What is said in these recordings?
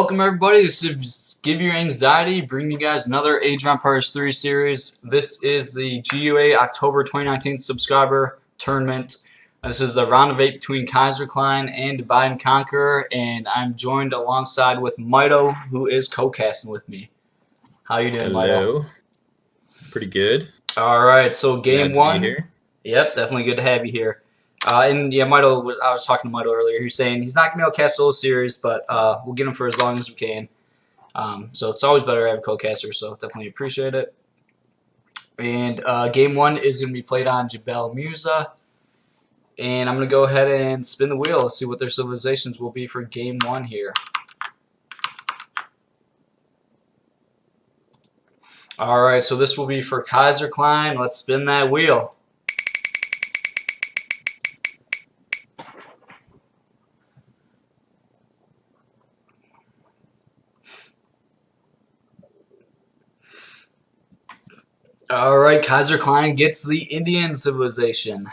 Welcome everybody, this is Give Your Anxiety, bringing you guys another Age of Empires 3 series. This is the GUA October 2019 subscriber tournament. This is the round of 8 between Kaiserklein and DivideNConquer, and I'm joined alongside with Mitoe, who is co-casting with me. How you doing, Hello. Mitoe? Pretty good. Alright, so game Glad to be one. here. Yep, definitely good to have you here. And yeah, Mitoe, I was talking to Mitoe earlier. He was saying he's not going to be able to cast solo series, but we'll get him for as long as we can. So it's always better to have a co-caster, so definitely appreciate it. And game one is going to be played on Jebel, Musa. And I'm going to go ahead and spin the wheel. Let's see what their civilizations will be for game one here. Alright, so this will be for Kaiserklein. Let's spin that wheel. Alright, Kaiserklein gets the Indian civilization.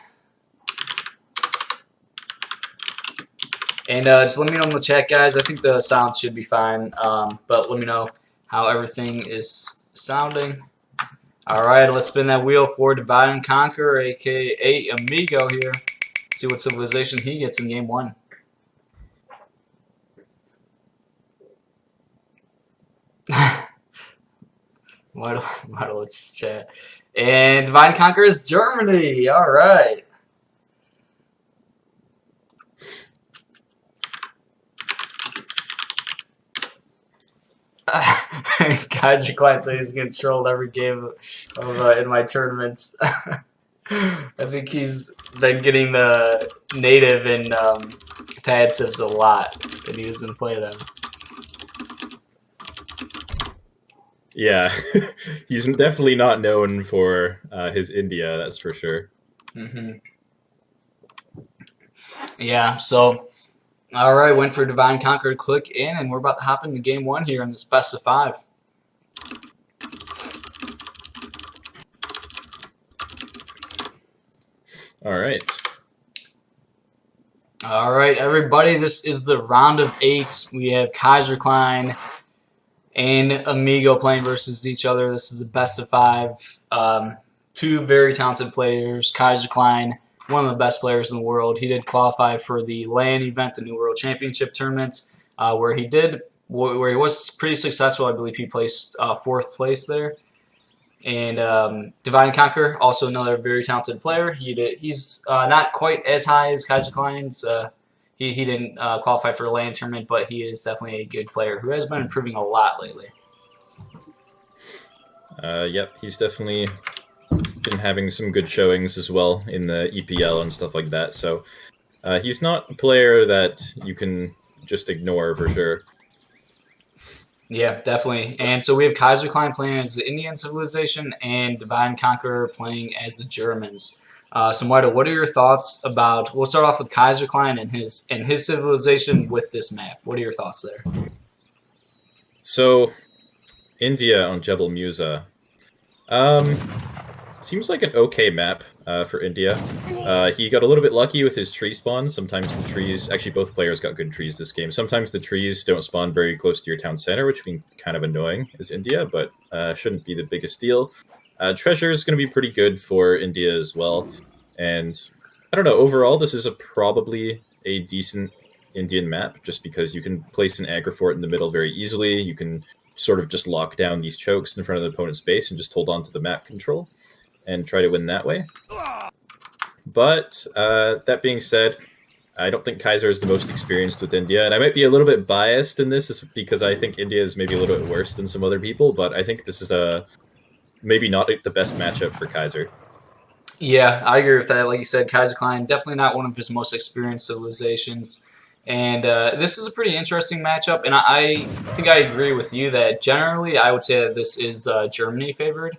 And just let me know in the chat, guys. I think the sound should be fine, but let me know how everything is sounding. Alright, let's spin that wheel for DivideNConquer, aka Amigo here. See what civilization he gets in game one. Let's just chat. And DivideNConquer is Germany. All right. Kaiserklein said he's gonna troll every game of in my tournaments. I think he's been getting the native and pad civs a lot, and he was gonna play them. Yeah, he's definitely not known for his India, that's for sure. Yeah, so, alright, went for DivideNConquer to click in, and we're about to hop into game one here in this best of 5. Alright. Alright, everybody, this is the round of 8. We have Kaiserklein and Amigo playing versus each other. This is a best of 5. Two very talented players. Kaiserklein, one of the best players in the world. He did qualify for the LAN event, the New World Championship tournament, where he was pretty successful. I believe he placed 4th place there. And DivideNConquer, also another very talented player. He's not quite as high as Kaiserklein's. He didn't qualify for a LAN tournament, but he is definitely a good player who has been improving a lot lately. Yep, he's definitely been having some good showings as well in the EPL and stuff like that. So he's not a player that you can just ignore for sure. Yeah, definitely. And so we have Kaiserklein playing as the Indian civilization and DivideNConquer playing as the Germans. So Mitoe, what are your thoughts about? We'll start off with Kaiserklein and his civilization with this map. What are your thoughts there? So, India on Jebel Musa. Seems like an okay map for India. He got a little bit lucky with his tree spawns. Sometimes the trees, actually both players got good trees this game. Sometimes the trees don't spawn very close to your town center, which can be kind of annoying as India, but shouldn't be the biggest deal. Treasure is going to be pretty good for India as well. And I don't know, overall this is probably a decent Indian map, just because you can place an aggro fort in the middle very easily. You can sort of just lock down these chokes in front of the opponent's base and just hold on to the map control and try to win that way. But that being said, I don't think Kaiser is the most experienced with India, and I might be a little bit biased in this because I think India is maybe a little bit worse than some other people, but I think this is maybe not the best matchup for Kaiser. Yeah, I agree with that. Like you said, Kaiserklein, definitely not one of his most experienced civilizations. And this is a pretty interesting matchup, and I think I agree with you that generally I would say that this is Germany favored.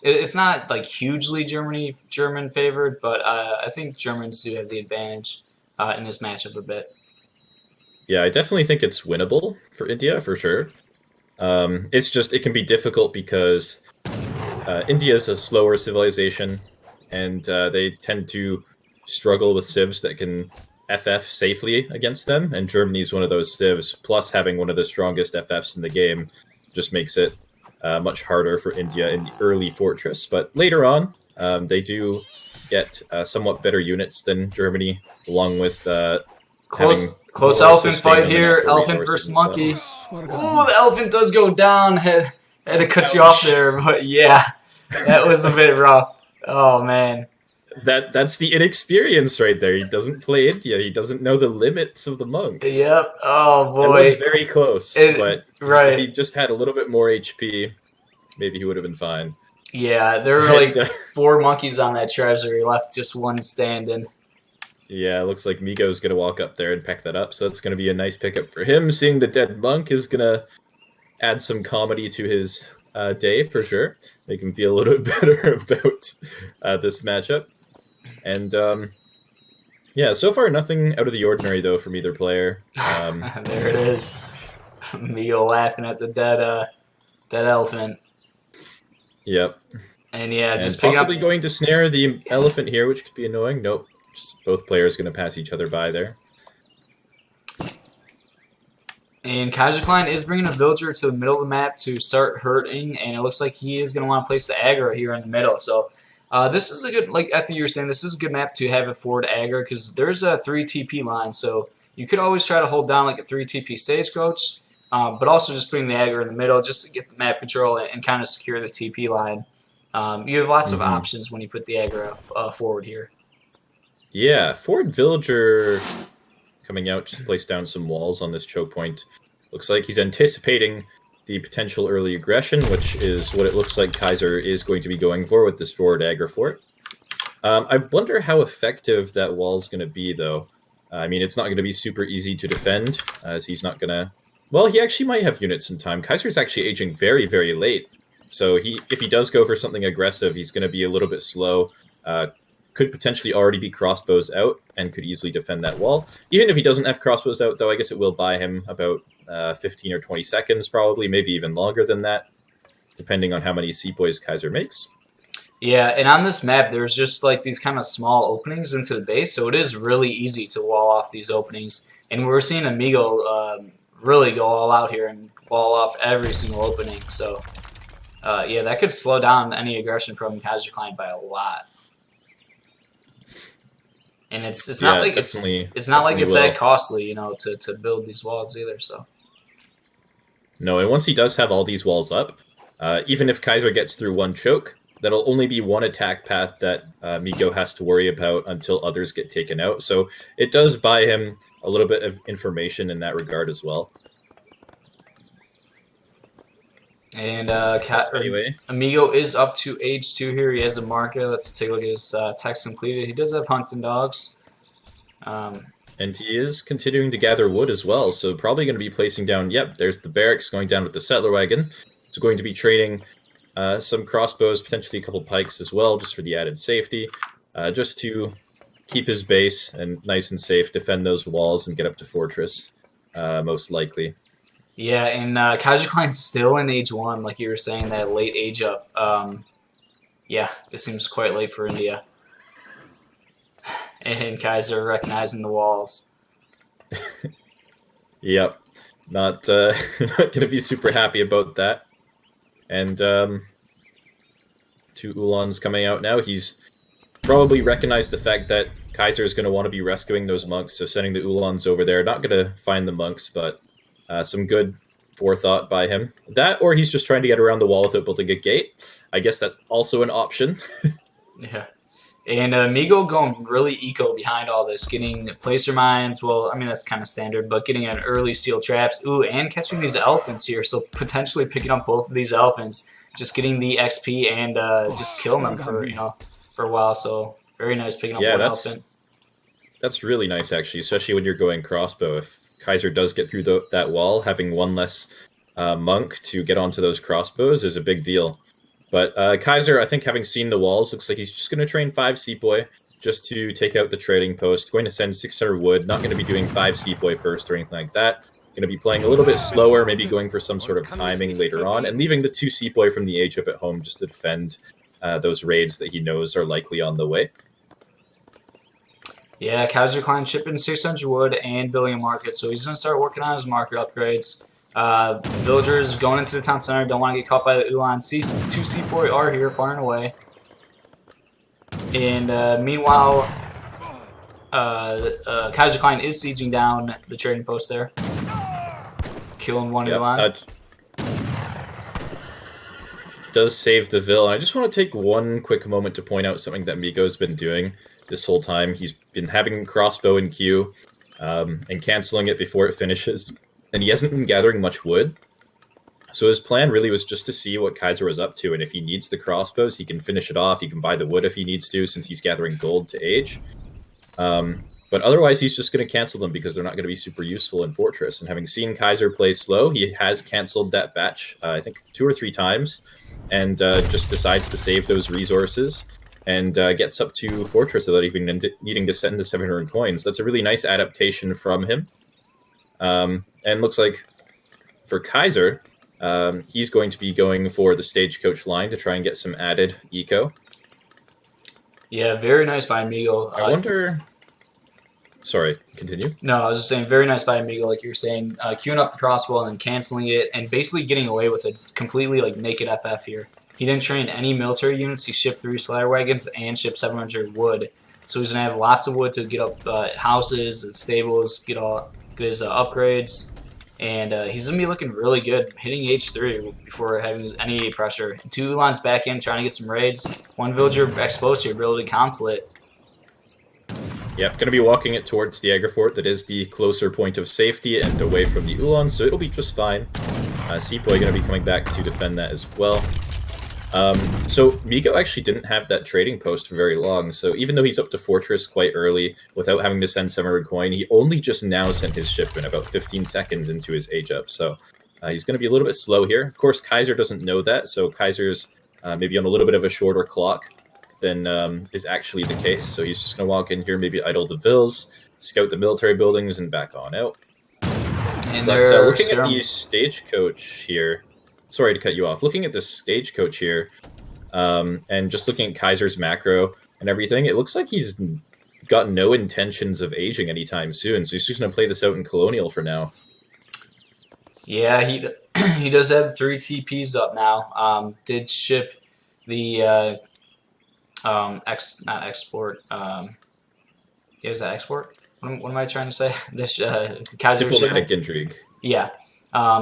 It's not like hugely German favored, but I think Germans do have the advantage in this matchup a bit. Yeah, I definitely think it's winnable for India, for sure. It's just, it can be difficult because India is a slower civilization, and they tend to struggle with civs that can FF safely against them, and Germany's one of those civs, plus having one of the strongest FFs in the game just makes it much harder for India in the early fortress. But later on, they do get somewhat better units than Germany, along with Close elephant fight here. Elephant versus monkey. Oh, the elephant does go down. Had to cut you off there, but yeah, that was a bit rough. Oh man. That's the inexperience right there. He doesn't play India. He doesn't know the limits of the monks. Yep. Oh boy. It was very close, but if he just had a little bit more HP, maybe he would have been fine. Yeah, there were like 4 monkeys on that treasure. He left just one standing. Yeah, it looks like Migo's going to walk up there and peck that up, so that's going to be a nice pickup for him. Seeing the dead monk is going to add some comedy to his day, for sure. Make him feel a little bit better about this matchup. And, yeah, so far nothing out of the ordinary, though, from either player. There it is. Migo laughing at the dead elephant. Yep. And, yeah, just possibly going to snare the elephant here, which could be annoying. Nope. Just both players going to pass each other by there. And Kaiserklein is bringing a villager to the middle of the map to start hurting, and it looks like he is going to want to place the aggro here in the middle. So this is a good, like I think you were saying, this is a good map to have a forward aggro because there's a 3 TP line. So you could always try to hold down like a 3 TP stagecoach, but also just putting the aggro in the middle just to get the map control and kind of secure the TP line. You have lots of options when you put the aggro forward here. Yeah, forward villager coming out just to place down some walls on this choke point. Looks like he's anticipating the potential early aggression, which is what it looks like Kaiser is going to be going for with this forward aggro fort. I wonder how effective that wall's going to be, though. I mean, it's not going to be super easy to defend, as he's not going to... Well, he actually might have units in time. Kaiser's actually aging very, very late. So if he does go for something aggressive, he's going to be a little bit slow. Could potentially already be crossbows out and could easily defend that wall. Even if he doesn't have crossbows out, though, I guess it will buy him about 15 or 20 seconds, probably, maybe even longer than that, depending on how many sepoys Kaiser makes. Yeah, and on this map, there's just like these kind of small openings into the base, so it is really easy to wall off these openings. And we're seeing Amigo really go all out here and wall off every single opening. So, yeah, that could slow down any aggression from Kaiserklein by a lot. And it's not like it's not like it's that costly, you know, to build these walls either. So no, and once he does have all these walls up, even if Kaiser gets through one choke, that'll only be one attack path that Migo has to worry about until others get taken out. So it does buy him a little bit of information in that regard as well. And Amigo is up to age 2 here. He has a marker. Let's take a look at his text completed. He does have hunting dogs. And he is continuing to gather wood as well. So probably going to be placing down, yep, there's the barracks going down with the settler wagon. So going to be training some crossbows, potentially a couple pikes as well, just for the added safety. Just to keep his base and nice and safe, defend those walls and get up to fortress, most likely. Yeah, and Kaiserklein's still in age 1, like you were saying, that late age up. Yeah, it seems quite late for India. And Kaiser recognizing the walls. Yep, not going to be super happy about that. And 2 Ulans coming out now. He's probably recognized the fact that Kaiser is going to want to be rescuing those monks, so sending the Ulans over there. Not going to find the monks, but... some good forethought by him. That, or he's just trying to get around the wall without building a gate. I guess that's also an option. Yeah. And Amigo going really eco behind all this, getting placer mines. Well, I mean, that's kind of standard, but getting an early steel traps. Ooh, and catching these elephants here. So potentially picking up both of these elephants, just getting the XP and just killing them for a while. So very nice picking up one elephant. That's really nice, actually, especially when you're going crossbow. If Kaiser does get through that wall, having one less monk to get onto those crossbows is a big deal. But Kaiser, I think, having seen the walls, looks like he's just going to train 5 sepoy just to take out the trading post. Going to send 600 wood, not going to be doing 5 sepoy first or anything like that. Going to be playing a little bit slower, maybe going for some sort of timing later on, and leaving the 2 sepoy from the age up at home just to defend those raids that he knows are likely on the way. Yeah, Kaiserklein shipping 600 wood and building a market, so he's going to start working on his market upgrades. Villagers going into the town center don't want to get caught by the Ulan. Two C4 are here, far and away. And meanwhile, Kaiserklein is sieging down the trading post there, killing one Ulan. Does save the Vil. And I just want to take one quick moment to point out something that Migo's been doing this whole time. He's been having crossbow in queue and canceling it before it finishes, and he hasn't been gathering much wood. So his plan really was just to see what Kaiser was up to, and if he needs the crossbows, he can finish it off. He can buy the wood if he needs to, since he's gathering gold to age. But otherwise, he's just going to cancel them because they're not going to be super useful in Fortress. And having seen Kaiser play slow, he has canceled that batch, I think, 2 or 3 times, and just decides to save those resources and gets up to Fortress without even needing to send the 700 coins. That's a really nice adaptation from him. And looks like for Kaiser, he's going to be going for the Stagecoach line to try and get some added eco. Yeah, very nice by Amigo. I wonder... Sorry, continue. No, I was just saying, very nice by Amigo, like you were saying, queuing up the crossbow and then canceling it, and basically getting away with a completely like naked FF here. He didn't train any military units. He shipped 3 Slayer wagons and shipped 700 wood. So he's gonna have lots of wood to get up houses and stables, get his upgrades, and he's gonna be looking really good, hitting H3 before having any pressure. 2 lines back in, trying to get some raids. 1 villager exposed here, able to cancel it. Yep, going to be walking it towards the Agra Fort. That is the closer point of safety and away from the Ulan, so it'll be just fine. Sepoy going to be coming back to defend that as well. So Migo actually didn't have that trading post for very long, so even though he's up to Fortress quite early without having to send 700 coin, he only just now sent his shipment about 15 seconds into his age up, so he's going to be a little bit slow here. Of course, Kaiser doesn't know that, so Kaiser's maybe on a little bit of a shorter clock than is actually the case. So he's just going to walk in here, maybe idle the Vils, scout the military buildings, and back on out. And but looking at the Stagecoach here, sorry to cut you off, looking at the Stagecoach here, and just looking at Kaiser's macro and everything, it looks like he's got no intentions of aging anytime soon, so he's just going to play this out in Colonial for now. Yeah, he does have 3 TPs up now. Did ship the... not export. Is that export? What am I trying to say? This Kaiser Diplomatic intrigue. Yeah.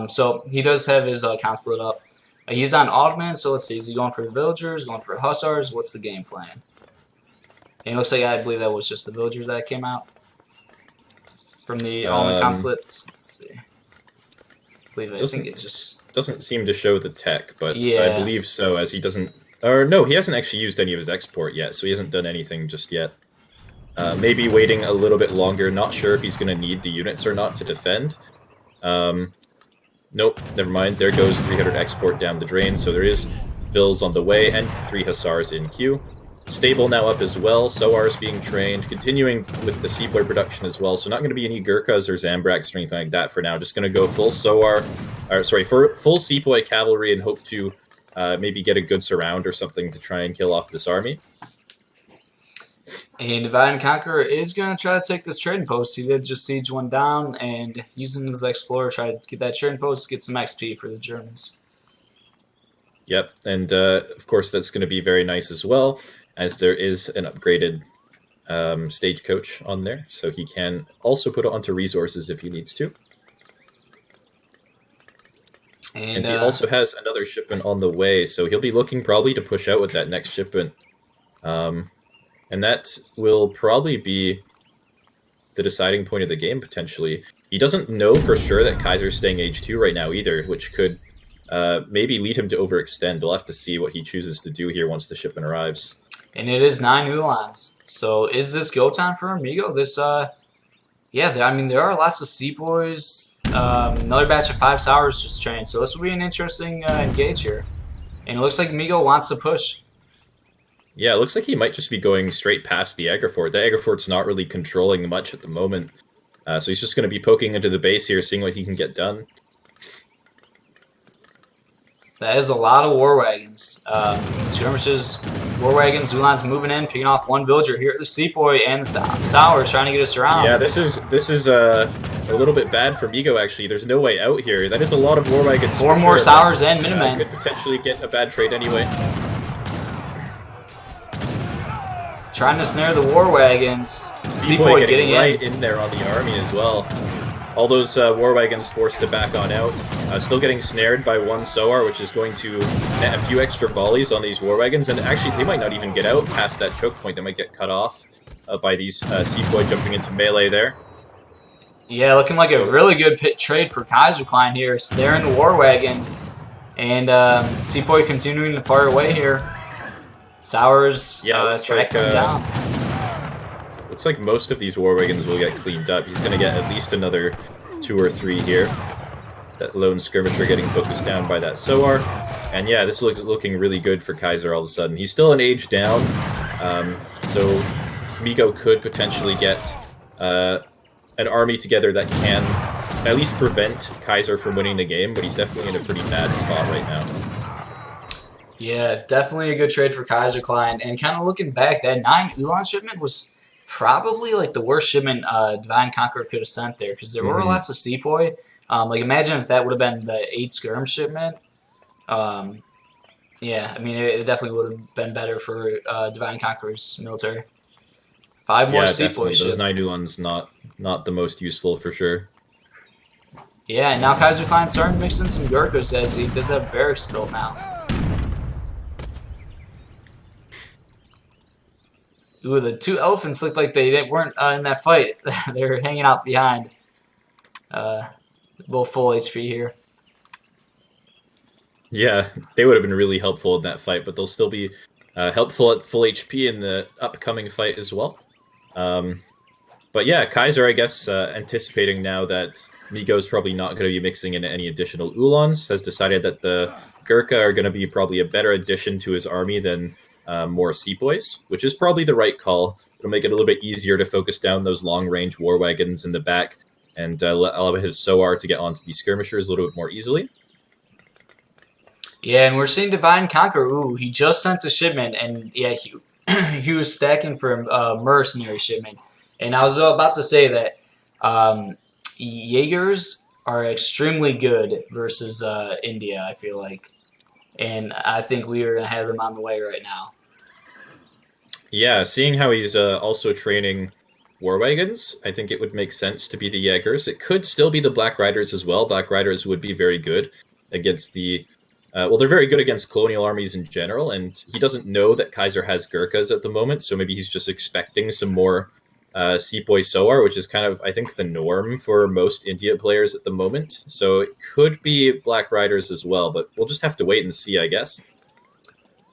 So he does have his council lit up. He's on Ottoman, so let's see. Is he going for the villagers? Going for hussars? What's the game plan? And it looks like I believe that was just the villagers that came out from the Ottoman consulates. Let's see. I think it just doesn't seem to show the tech, but yeah. I believe so, as he doesn't. Or no, he hasn't actually used any of his export yet, so he hasn't done anything just yet. Maybe waiting a little bit longer, not sure if he's going to need the units or not to defend. Nope, never mind, there goes 300 export down the drain, so there is Vils on the way, and 3 Hussars in queue. Stable now up as well, Soars being trained, continuing with the Sepoy production as well, so not going to be any Gurkhas or Zambraks or anything like that for now, just going to go full full Sepoy cavalry and hope to maybe get a good surround or something to try and kill off this army. And DivideNConquer is going to try to take this trading post. He did just siege one down, and using his Explorer, try to get that trading post, get some XP for the Germans. Yep, and of course that's going to be very nice as well, as there is an upgraded Stagecoach on there, so he can also put it onto resources if he needs to. And he also has another shipment on the way, so he'll be looking probably to push out with that next shipment. And that will probably be the deciding point of the game, potentially. He doesn't know for sure that Kaiser's staying H2 right now either, which could maybe lead him to overextend. We'll have to see what he chooses to do here once the shipment arrives. And it is 9 Ulans. So is this go time for Amigo? This, yeah, I mean, there are lots of Sepoys. Another batch of 5 Sours just trained. So this will be an interesting engage here. And it looks like Amigo wants to push. Yeah, it looks like he might just be going straight past the Agra Fort. The Agra Fort's not really controlling much at the moment. So he's just going to be poking into the base here, seeing what he can get done. That is a lot of war wagons. Skirmishes, war wagons, Zulans moving in, picking off one villager here at the Sepoy and the Sours trying to get us around. Yeah, this is a little bit bad for Migo, actually. There's no way out here. That is a lot of war wagons. Four more Sours and Minutemen. Could potentially get a bad trade anyway. Trying to snare the war wagons. Sepoy getting right in there on the army as well. All those war wagons forced to back on out. Still getting snared by one Soar, which is going to net a few extra volleys on these war wagons. And actually, they might not even get out past that choke point. They might get cut off by these Sepoy jumping into melee there. Yeah, looking like a really good trade for Kaiserklein here. Snaring the war wagons. And Sepoy continuing to fire away here. Sours tracking them down. Looks like most of these war wagons will get cleaned up. He's going to get at least another 2 or 3 here. That lone skirmisher getting focused down by that Soar. And yeah, this looks looking really good for Kaiser all of a sudden. He's still an age down, so Migo could potentially get an army together that can at least prevent Kaiser from winning the game, but he's definitely in a pretty bad spot right now. Yeah, definitely a good trade for Kaiserklein. And kind of looking back, that 9 Ulan shipment was probably like the worst shipment DivideNConquer could have sent there, because there were lots of Sepoy. Like imagine if that would have been the 8 skirm shipment. Yeah, I mean it definitely would have been better for DivideNConquer's military. 5 more Sepoy ships. Those 9 Ulans not the most useful for sure. Yeah, and now Kaiserklein's starting to mix in some Gurkhas as he does have barracks built now. Ooh, the 2 elephants looked like they weren't in that fight. They were hanging out behind. Both full HP here. Yeah, they would have been really helpful in that fight, but they'll still be helpful at full HP in the upcoming fight as well. But yeah, Kaiser, I guess, anticipating now that Migo's probably not going to be mixing in any additional Ulans, has decided that the Gurkha are going to be probably a better addition to his army than more Sepoys, which is probably the right call. It'll make it a little bit easier to focus down those long-range war wagons in the back and allow his Soar to get onto these skirmishers a little bit more easily. Yeah, and we're seeing DivideNConquer. Ooh, he just sent a shipment, and yeah, he was stacking for a mercenary shipment. And I was about to say that Jaegers are extremely good versus India, I feel like. And I think we are going to have them on the way right now. Yeah, seeing how he's also training war wagons, I think it would make sense to be the Jaegers. It could still be the Black Riders as well. Black Riders would be very good against the... well, they're very good against colonial armies in general, and he doesn't know that Kaiser has Gurkhas at the moment, so maybe he's just expecting some more Sepoy Soar, which is kind of, I think, the norm for most India players at the moment. So it could be Black Riders as well, but we'll just have to wait and see, I guess.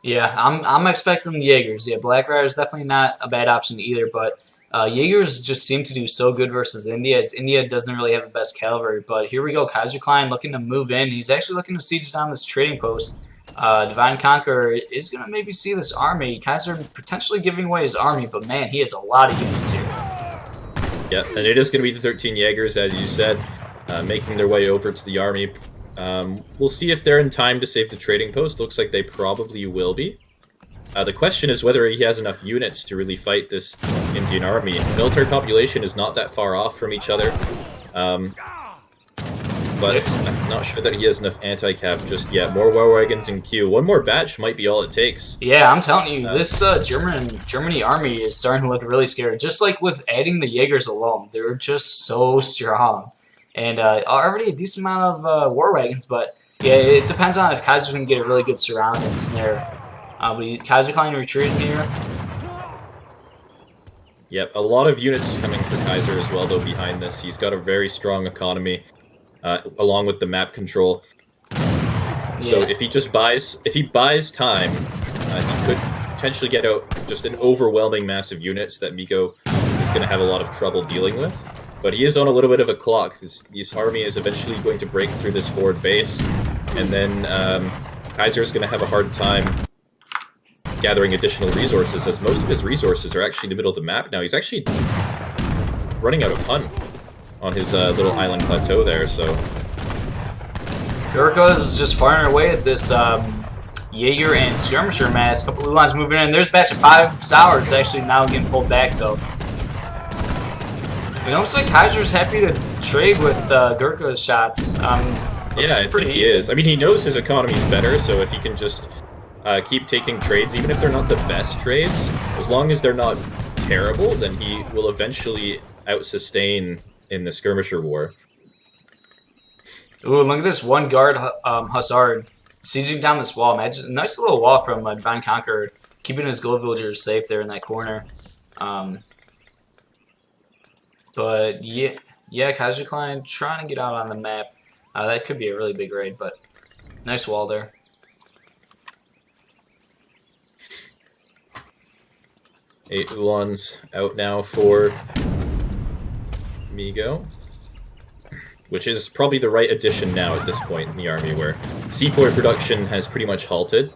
Yeah, I'm expecting the Jaegers. Yeah, Black Riders definitely not a bad option either, but Jaegers just seem to do so good versus India, as India doesn't really have the best cavalry. But here we go, Kaiserklein looking to move in. He's actually looking to siege down this trading post. DivideNConquer is going to maybe see this army. Kaiser potentially giving away his army, but man, he has a lot of units here. Yeah, and it is going to be the 13 Jaegers, as you said, making their way over to the army. We'll see if they're in time to save the trading post. Looks like they probably will be. The question is whether he has enough units to really fight this Indian army. The military population is not that far off from each other. But I'm not sure that he has enough anti-cav just yet. More war wagons in queue. One more batch might be all it takes. Yeah, I'm telling you, this Germany army is starting to look really scary. Just like with adding the Jaegers alone, they're just so strong. And already a decent amount of war wagons, but yeah, it depends on if Kaiser can get a really good surround and snare. But Kaiserklein retreating here. Yep, a lot of units coming for Kaiser as well, though, behind this. He's got a very strong economy. Along with the map control. So if he buys time, he could potentially get out just an overwhelming mass of units that Migo is going to have a lot of trouble dealing with. But he is on a little bit of a clock. This army is eventually going to break through this forward base, and then Kaiser is going to have a hard time gathering additional resources, as most of his resources are actually in the middle of the map now. He's actually running out of Hun on his little island plateau there, so... Gurkha's just firing away at this Jaeger and Skirmisher mass. Couple blue lines moving in. There's a batch of 5 Sours actually now getting pulled back though. It looks like Kaiser's happy to trade with Gurkha's shots. Yeah, I think he is. I mean, he knows his economy is better, so if he can just keep taking trades, even if they're not the best trades, as long as they're not terrible, then he will eventually out-sustain in the Skirmisher War. Ooh, look at this one guard Hussard sieging down this wall. Imagine, nice little wall from DivideNConquer, keeping his gold villagers safe there in that corner. But yeah, Kaiserklein trying to get out on the map. That could be a really big raid, but nice wall there. Eight Ulans out now for Migo, which is probably the right addition now at this point in the army, where seaport production has pretty much halted.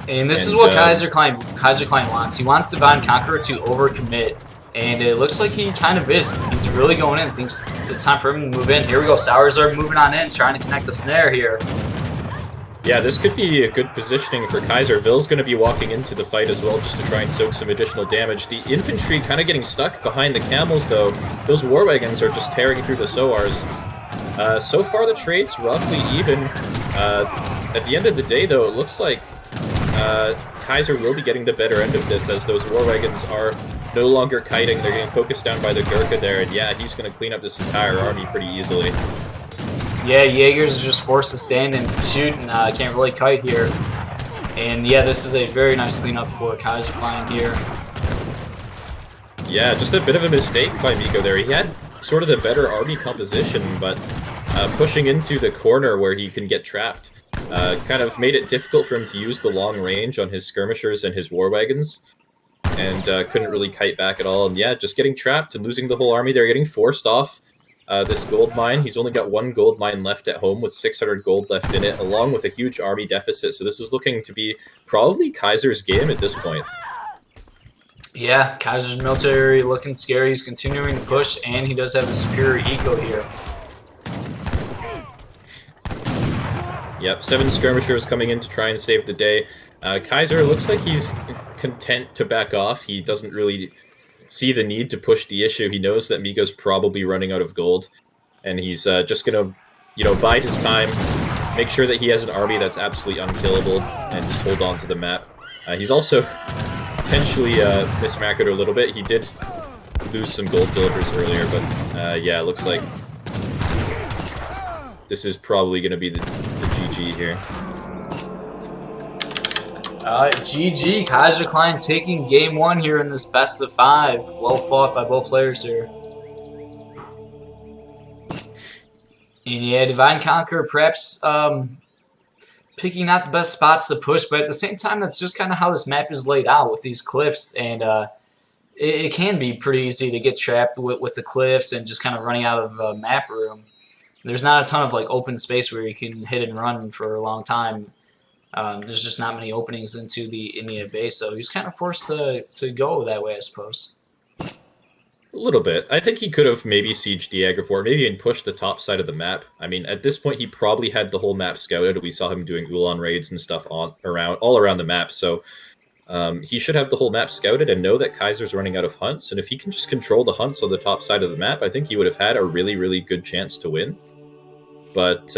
And this is what Kaiserklein wants. He wants DivideNConquer to overcommit, and it looks like he kind of is. He's really going in. Thinks it's time for him to move in. Here we go. Sours are moving on in, trying to connect the snare here. Yeah, this could be a good positioning for Kaiser. Vill's going to be walking into the fight as well, just to try and soak some additional damage. The infantry kind of getting stuck behind the camels, though. Those war wagons are just tearing through the Soars. So far, the trade's roughly even. At the end of the day, though, it looks like Kaiser will be getting the better end of this, as those war wagons are no longer kiting. They're getting focused down by the Gurkha there, and yeah, he's going to clean up this entire army pretty easily. Yeah, Jaegers are just forced to stand and shoot, and can't really kite here. And yeah, this is a very nice cleanup for Kaiserklein here. Yeah, just a bit of a mistake by Migo there. He had sort of the better army composition, but pushing into the corner where he can get trapped kind of made it difficult for him to use the long range on his skirmishers and his war wagons, and couldn't really kite back at all. And yeah, just getting trapped and losing the whole army. They're getting forced off this gold mine. He's only got 1 gold mine left at home with 600 gold left in it, along with a huge army deficit. So this is looking to be probably Kaiser's game at this point. Yeah, Kaiser's military looking scary. He's continuing to push, and he does have a superior eco here. Yep, 7 skirmishers coming in to try and save the day. Kaiser looks like he's content to back off. He doesn't really see the need to push the issue. He knows that Migo's probably running out of gold, and he's just gonna, bide his time, make sure that he has an army that's absolutely unkillable, and just hold on to the map. He's also potentially mismarketed a little bit. He did lose some gold villagers earlier, but yeah, it looks like this is probably going to be the GG here. GG, Kaiserklein taking game 1 here in this best of 5. Well fought by both players here. And yeah, DivideNConquer perhaps picking out the best spots to push, but at the same time, that's just kind of how this map is laid out with these cliffs, and it can be pretty easy to get trapped with the cliffs and just kind of running out of map room. There's not a ton of open space where you can hit and run for a long time. There's just not many openings into the Indian base, so he's kind of forced to go that way, I suppose. A little bit. I think he could have maybe sieged the Agrivore, maybe and pushed the top side of the map. I mean, at this point, he probably had the whole map scouted. We saw him doing Ulan raids and stuff all around the map, so he should have the whole map scouted and know that Kaiser's running out of hunts, and if he can just control the hunts on the top side of the map, I think he would have had a really, really good chance to win. But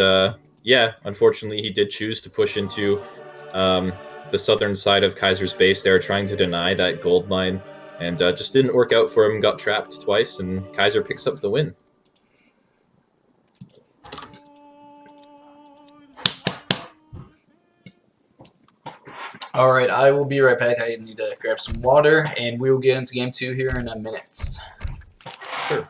yeah, unfortunately, he did choose to push into the southern side of Kaiser's base there, trying to deny that gold mine, and just didn't work out for him, got trapped twice, and Kaiser picks up the win. All right, I will be right back. I need to grab some water, and we will get into game 2 here in a minute. Sure.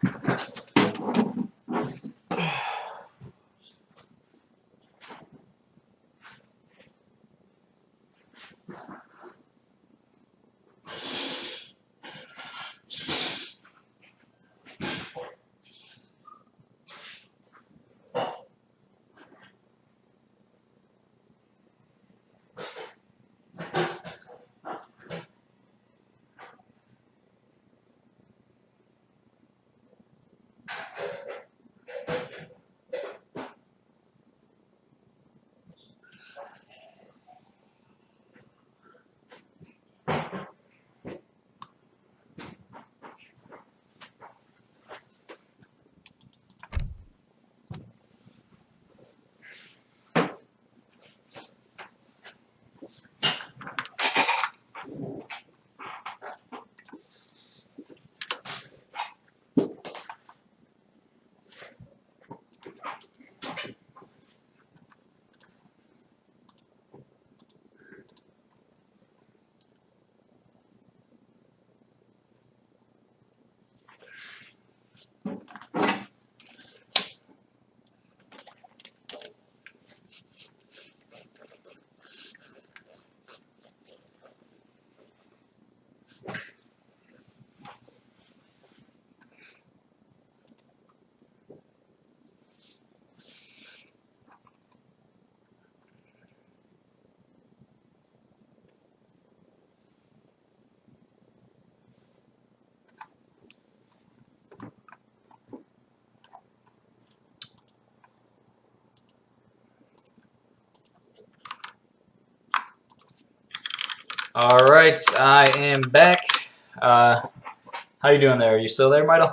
All right, I am back. How you doing there? Are you still there, Mito?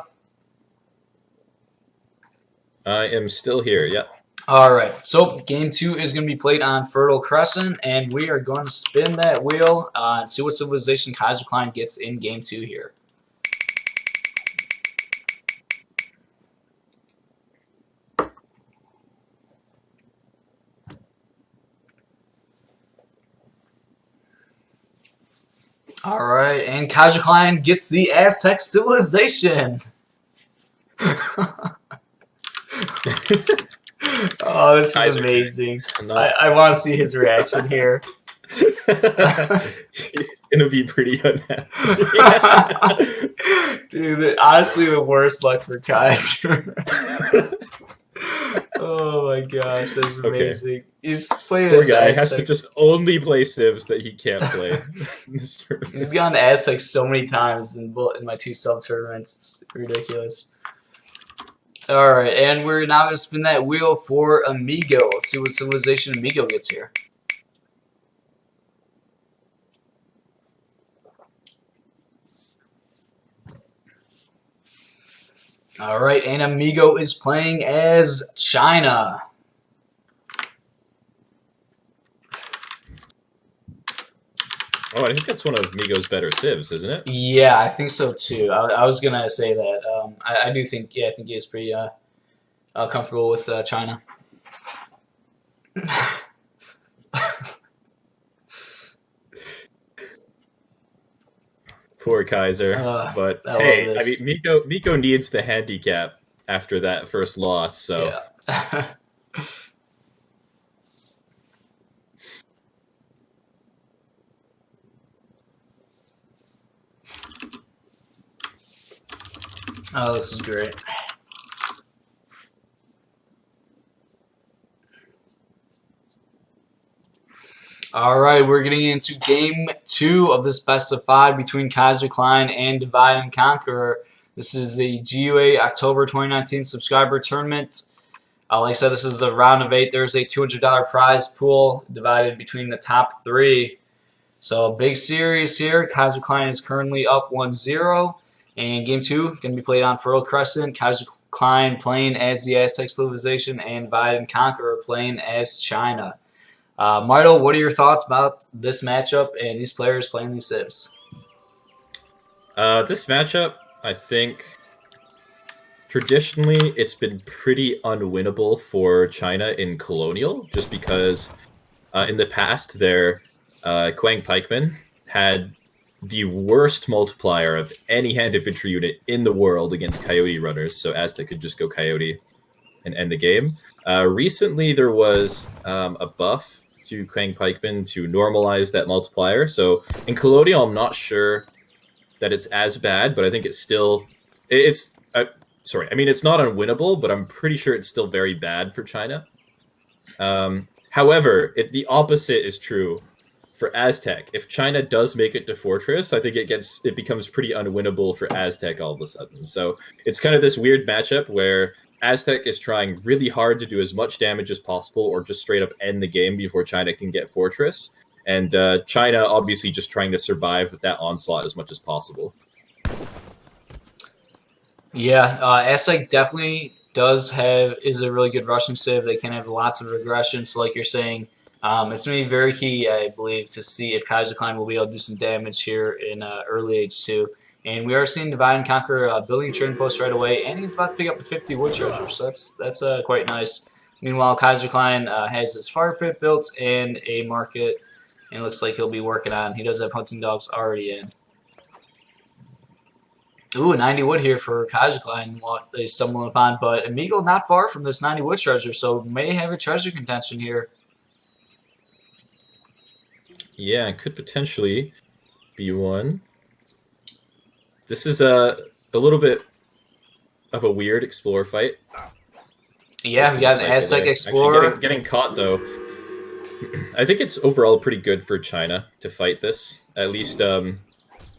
I am still here, yeah. All right, so game 2 is going to be played on Fertile Crescent, and we are going to spin that wheel and see what civilization Kaiserklein gets in game 2 here. All right, and Kaiserklein gets the Aztec civilization. Oh, this is amazing. I want to see his reaction here. He's gonna be pretty unhappy. Dude, honestly, the worst luck for Kaiser. Oh my gosh, that's amazing. Okay. He's playing Poor guy has to just only play civs that he can't play. He's gone to Aztec so many times in my 2 sub tournaments. It's ridiculous. All right, and we're now going to spin that wheel for Amigo. Let's see what civilization Amigo gets here. All right, and Amigo is playing as China. Oh, I think that's one of Amigo's better civs, isn't it? Yeah, I think so too. I was gonna say that. I do think. Yeah, I think he is pretty comfortable with China. Poor Kaiser. But hey, I mean, Miko needs the handicap after that first loss, so. Yeah. Oh, this is great. All right, we're getting into game 2 of this best of 5 between Kaiserklein and DivideNConquer. This is the GUA October 2019 subscriber tournament. Like I said, this is the round of 8. There's a $200 prize pool divided between the top 3. So a big series here. Kaiserklein is currently up 1-0. And game 2 going to be played on Fertile Crescent. Kaiserklein playing as the Aztec civilization and DivideNConquer playing as China. Mito, what are your thoughts about this matchup and these players playing these civs? This matchup, I think, traditionally it's been pretty unwinnable for China in Colonial, just because in the past their Quang Pikemen had the worst multiplier of any hand infantry unit in the world against Coyote runners, so Aztec could just go Coyote and end the game. Recently there was a buff to Quang Pikemen to normalize that multiplier, so in Colonial I'm not sure that it's as bad, but I think it's still... sorry, I mean it's not unwinnable, but I'm pretty sure it's still very bad for China. However, the opposite is true for Aztec. If China does make it to Fortress, I think it becomes pretty unwinnable for Aztec all of a sudden. So it's kind of this weird matchup where Aztec is trying really hard to do as much damage as possible or just straight up end the game before China can get Fortress. And China obviously just trying to survive with that onslaught as much as possible. Yeah, Aztec definitely is a really good rushing civ. They can have lots of regression. So like you're saying, it's going to be very key, I believe, to see if Kaiserklein will be able to do some damage here in early age 2. And we are seeing DivideNConquer building a trading post right away, and he's about to pick up a 50 wood treasure, so that's quite nice. Meanwhile, Kaiserklein has his fire pit built and a market, and it looks like he'll be working on. He does have hunting dogs already in. Ooh, 90 wood here for Kaiserklein, what they stumbled upon, but Amigo not far from this 90 wood treasure, so may have a treasure contention here. Yeah, it could potentially be one. This is a little bit of a weird Explorer fight. Yeah, we got an Aztec Explorer. Actually, getting caught, though. I think it's overall pretty good for China to fight this. At least on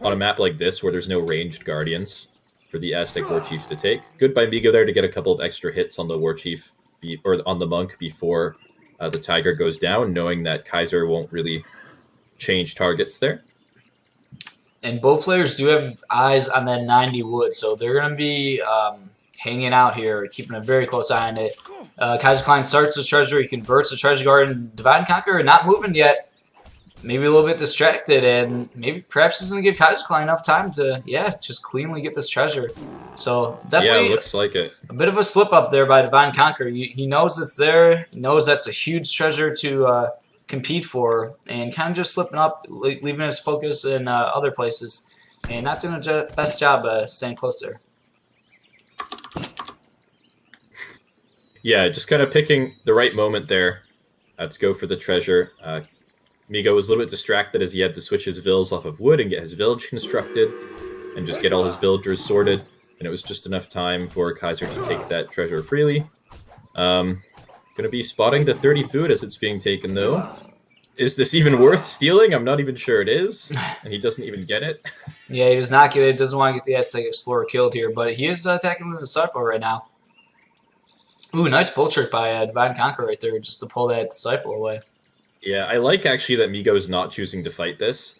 a map like this where there's no ranged Guardians for the Aztec War Chief to take. Good by Migo there to get a couple of extra hits on the War Chief, or on the Monk before the Tiger goes down, knowing that Kaiser won't really change targets there. And both players do have eyes on that 90 wood, so they're going to be hanging out here, keeping a very close eye on it. Kaiserklein starts the treasure. He converts the treasure garden. DivideNConquer not moving yet. Maybe a little bit distracted, and maybe perhaps he's going to give Kaiserklein enough time to, just cleanly get this treasure. So definitely, yeah, looks like it. A bit of a slip up there by DivideNConquer. He knows it's there. He knows that's a huge treasure to compete for, and kind of just slipping up, leaving his focus in other places, and not doing a best job staying close there. Yeah, just kind of picking the right moment there to go for the treasure. Migo was a little bit distracted as he had to switch his vills off of wood and get his village constructed and just get all his villagers sorted. And it was just enough time for Kaiser to take that treasure freely. Going to be spotting the 30 food as it's being taken, though. Is this even worth stealing? I'm not even sure it is. And he doesn't even get it. Yeah, he does not get it. Doesn't want to get the Aztec Explorer killed here. But he is attacking with the Disciple right now. Ooh, nice pull trick by DivideNConquer right there just to pull that Disciple away. Yeah, I like actually that Migo is not choosing to fight this.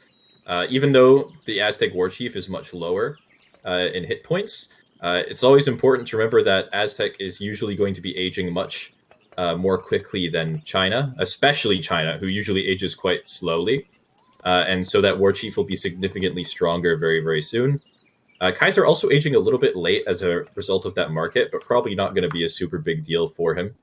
Even though the Aztec War Chief is much lower in hit points, it's always important to remember that Aztec is usually going to be aging much more quickly than China, especially China, who usually ages quite slowly. And so that War Chief will be significantly stronger very, very soon. Kaiser also aging a little bit late as a result of that market, but probably not going to be a super big deal for him.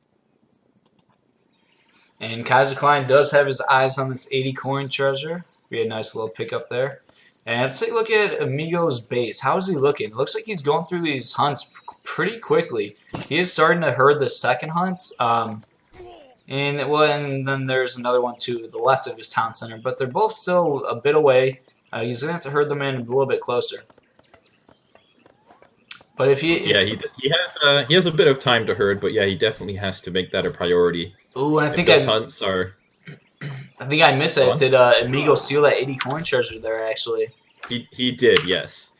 And Kaiserklein does have his eyes on this 80 coin treasure. We had a nice little pickup there. And let's take a look at Amigo's base. How is he looking? It looks like he's going through these hunts pretty quickly. He is starting to herd the second hunt. And then there's another one to the left of his town center. But they're both still a bit away. He's going to have to herd them in a little bit closer. But if he he has a bit of time to herd, but yeah, he definitely has to make that a priority. Ooh, and I think hunts are. I think I missed it. Did Amigo steal that 80 coin treasure there? Actually, he did. Yes.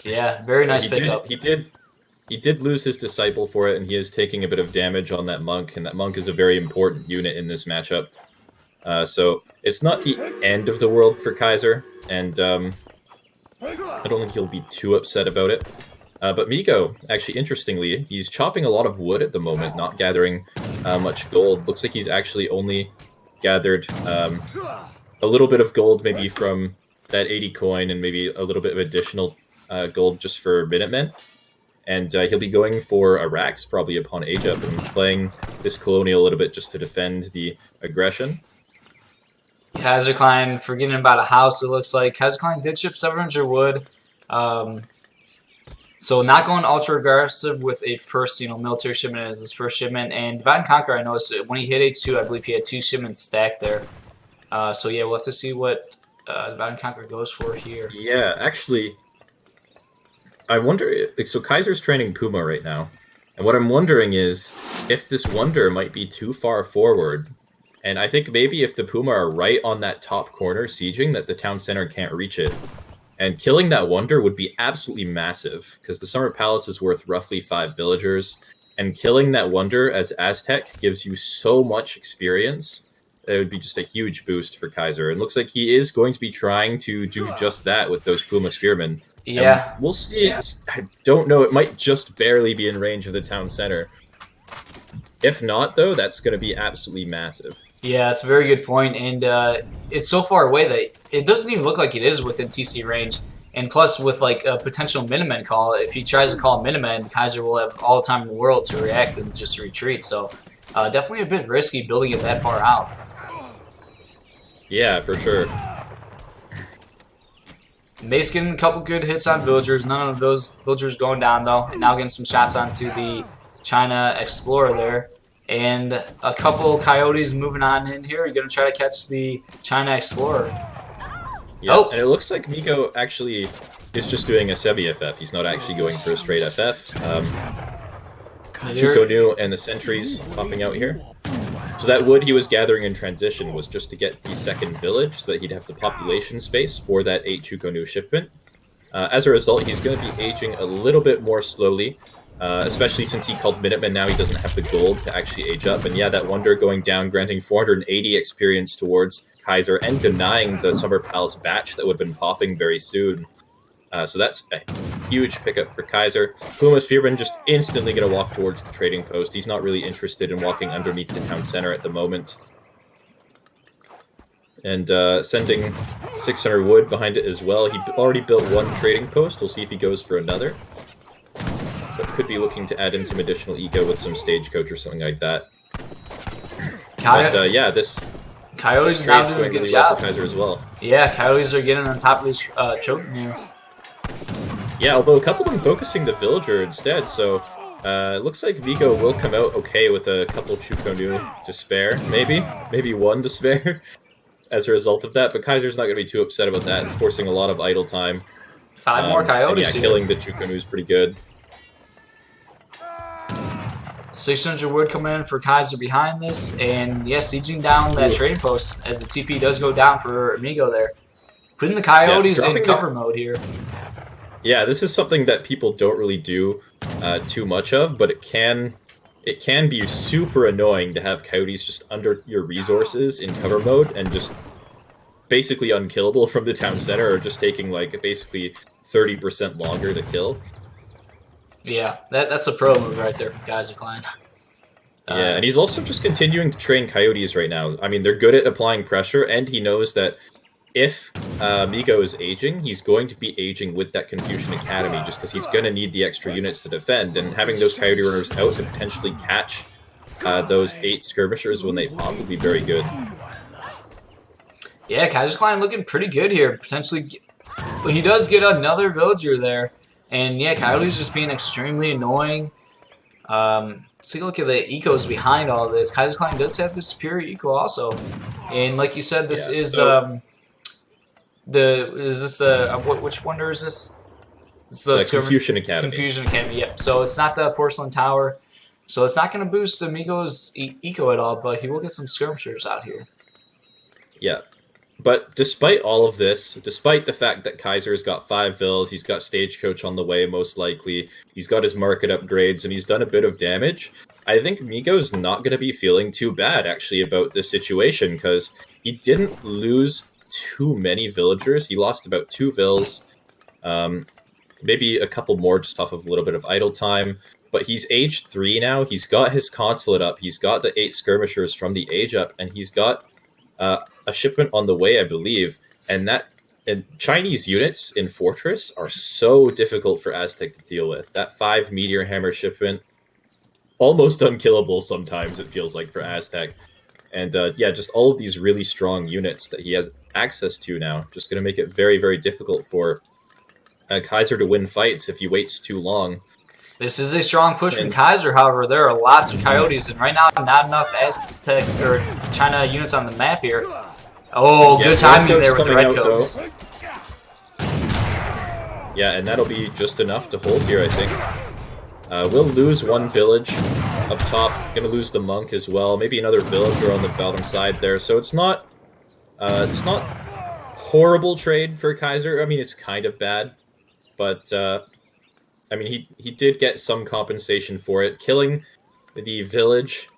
Yeah, very nice pickup. He did lose his Disciple for it, and he is taking a bit of damage on that monk, and that monk is a very important unit in this matchup. So it's not the end of the world for Kaiser, and I don't think he'll be too upset about it. But Migo, actually, interestingly, he's chopping a lot of wood at the moment, not gathering much gold. Looks like he's actually only gathered a little bit of gold, maybe from that 80 coin, and maybe a little bit of additional gold just for Minutemen. And he'll be going for Iraq's probably upon age up and playing this colonial a little bit just to defend the aggression. Kaiserklein forgetting about a house, it looks like. Kaiserklein did ship 700 wood. So not going ultra aggressive with a first, military shipment as his first shipment. And DivideNConquer, I noticed when he hit H2, I believe he had 2 shipments stacked there. So yeah, we'll have to see what DivideNConquer goes for here. Yeah, actually, I wonder, so Kaiser's training Puma right now. And what I'm wondering is if this Wonder might be too far forward. And I think maybe if the Puma are right on that top corner sieging, that the town center can't reach it. And killing that Wonder would be absolutely massive, because the Summer Palace is worth roughly 5 villagers. And killing that Wonder as Aztec gives you so much experience. It would be just a huge boost for Kaiser. And looks like he is going to be trying to do just that with those Puma Spearmen. Yeah. And we'll see. Yeah. I don't know. It might just barely be in range of the town center. If not, though, that's going to be absolutely massive. Yeah, that's a very good point, and it's so far away that it doesn't even look like it is within TC range. And plus, with like a potential Minutemen call, if he tries to call Minutemen, Kaiser will have all the time in the world to react and just retreat. So definitely a bit risky building it that far out. Yeah, for sure. Mace getting a couple good hits on villagers. None of those villagers going down, though. And now getting some shots onto the China Explorer there. And a couple Coyotes moving on in here. You're going to try to catch the China Explorer. Yeah, and it looks like Migo actually is just doing a semi-FF. He's not actually going for a straight FF. Chukonu and the sentries popping out here. So that wood he was gathering in transition was just to get the second village so that he'd have the population space for that 8 Chukonu shipment. As a result, he's going to be aging a little bit more slowly. Especially since he called Minutemen, now he doesn't have the gold to actually age up. And yeah, that Wonder going down, granting 480 experience towards Kaiser and denying the Summer Palace batch that would have been popping very soon. So that's a huge pickup for Kaiser. Puma Spearman just instantly going to walk towards the trading post. He's not really interested in walking underneath the town center at the moment. And sending 600 wood behind it as well. He already built one trading post. We'll see if he goes for another. But could be looking to add in some additional eco with some stagecoach or something like that. But yeah, this Coyotes trade's now going doing a good really well job. for Kaiser as well. Yeah, Coyotes are getting on top of these choking here. Yeah, although a couple of them focusing the villager instead, so it looks like Vigo will come out okay with a couple Chukonu to spare, maybe one to spare as a result of that, but Kaiser's not going to be too upset about that. It's forcing a lot of idle time. 5 more Coyotes yeah, here. killing the Chukonu is pretty good. 600 wood coming in for Kaiser behind this, and yeah, sieging down that trading post as the TP does go down for Amigo there. Putting the Coyotes in cover mode here. Yeah, this is something that people don't really do too much of, but it can be super annoying to have Coyotes just under your resources in cover mode and just basically unkillable from the town center, or just taking like basically 30% longer to kill. Yeah, that's a pro move right there from Kaiserklein. Yeah, and he's also just continuing to train Coyotes right now. I mean, they're good at applying pressure, and he knows that if Migo is aging, he's going to be aging with that Confucian Academy, just because he's going to need the extra units to defend, and having those Coyote runners out to potentially catch those 8 skirmishers when they pop would be very good. Yeah, Kaiserklein looking pretty good here. Potentially, he does get another villager there. And yeah, Coyote's just being extremely annoying. Let's take a look at the ecos behind all this. Kaiserklein does have the superior eco also. And like you said, this is which wonder is this? It's the Confucian Academy. Confucian Academy, yep. So it's not the Porcelain Tower. So it's not going to boost Amigo's eco at all, but he will get some skirmishers out here. Yeah. But despite all of this, despite the fact that Kaiser's got 5 vills, he's got Stagecoach on the way most likely, he's got his market upgrades, and he's done a bit of damage, I think Migo's not going to be feeling too bad, actually, about this situation, because he didn't lose too many villagers. He lost about 2 vills, maybe a couple more just off of a little bit of idle time, but he's age 3 now, he's got his consulate up, he's got the 8 skirmishers from the age up, and he's got a shipment on the way, I believe, and Chinese units in Fortress are so difficult for Aztec to deal with. That 5 Meteor Hammer shipment, almost unkillable sometimes, it feels like, for Aztec. And yeah, just all of these really strong units that he has access to now, just going to make it very, very difficult for Kaiser to win fights if he waits too long. This is a strong push from Kaiser, however. There are lots of Coyotes, and right now, not enough Aztec or China units on the map here. Oh, yeah, good timing there with the Redcoats. Yeah, and that'll be just enough to hold here, I think. We'll lose 1 village up top. Gonna lose the monk as well. Maybe another villager on the bottom side there. So it's not horrible trade for Kaiser. I mean, it's kind of bad, but I mean, he did get some compensation for it. Killing the village,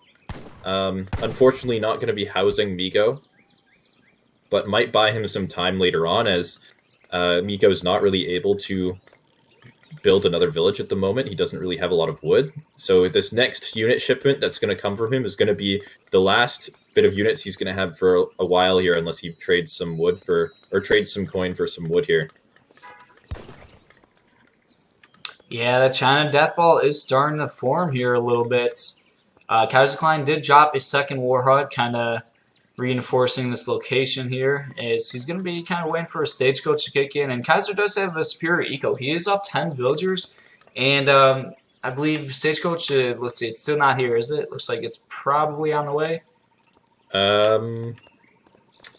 unfortunately not going to be housing Migo, but might buy him some time later on, as Migo's not really able to build another village at the moment. He doesn't really have a lot of wood. So this next unit shipment that's going to come from him is going to be the last bit of units he's going to have for a while here, unless he trades some wood for, or trades some coin for some wood here. Yeah, the China Death Ball is starting to form here a little bit. Kaiserklein did drop a second War HUD, kind of reinforcing this location here, as he's going to be kind of waiting for a Stagecoach to kick in. And Kaiser does have the superior eco. He is up 10 villagers, and I believe Stagecoach, let's see, it's still not here, is it? Looks like it's probably on the way.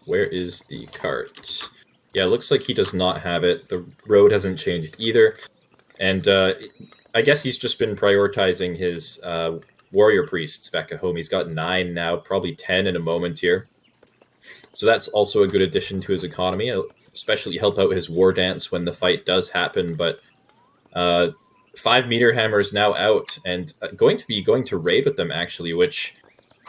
Where is the cart? Yeah, it looks like he does not have it. The road hasn't changed either. And I guess he's just been prioritizing his warrior priests back at home. He's got 9 now, probably 10 in a moment here. So that's also a good addition to his economy. It'll especially help out his war dance when the fight does happen. But 5 Meteor Hammers now out, and going to raid with them, actually, which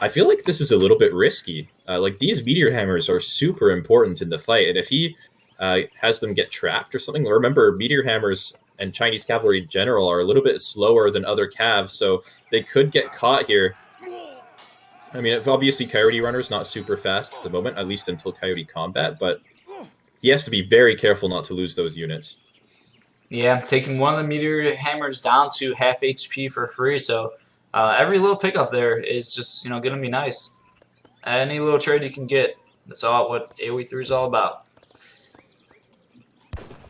I feel like this is a little bit risky. Like, these meteor hammers are super important in the fight, and if he has them get trapped or something, remember, meteor hammers and Chinese cavalry in general are a little bit slower than other cavs, so they could get caught here. I mean, obviously Coyote Runner's not super fast at the moment, at least until Coyote Combat, but he has to be very careful not to lose those units. Yeah, taking one of the meteor hammers down to half HP for free, so every little pickup there is just, going to be nice. Any little trade you can get, that's all what AoE3 is all about.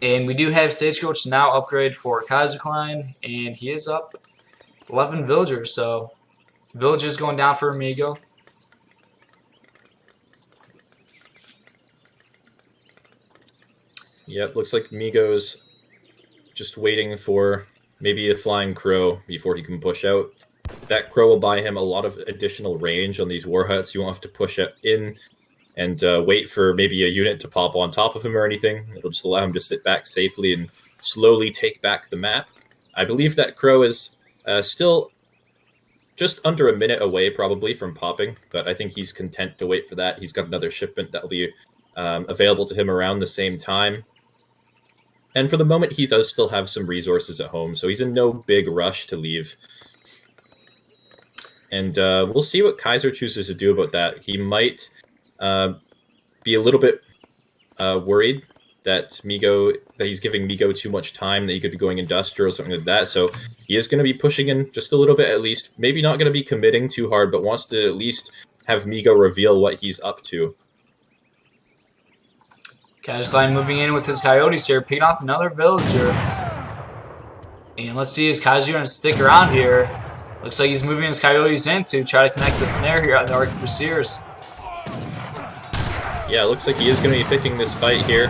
And we do have Stagecoach now upgrade for Kaiserklein, and he is up 11 villagers, so villagers going down for Amigo. Yep, looks like Migo's just waiting for maybe a flying crow before he can push out. That crow will buy him a lot of additional range on these war huts. You won't have to push it in and wait for maybe a unit to pop on top of him or anything. It'll just allow him to sit back safely and slowly take back the map. I believe that crow is still just under a minute away probably from popping, but I think he's content to wait for that. He's got another shipment that'll be available to him around the same time. And for the moment, he does still have some resources at home, so he's in no big rush to leave. And we'll see what Kaiser chooses to do about that. He might be a little bit worried that he's giving Migo too much time, that he could be going industrial or something like that. So he is going to be pushing in just a little bit at least. Maybe not going to be committing too hard, but wants to at least have Migo reveal what he's up to. Kaiserklein moving in with his coyotes here, picking off another villager. And let's see, is Kaiser going to stick around here? Looks like he's moving his coyotes in to try to connect the snare here on the Arquebusiers. Yeah, it looks like he is going to be picking this fight here.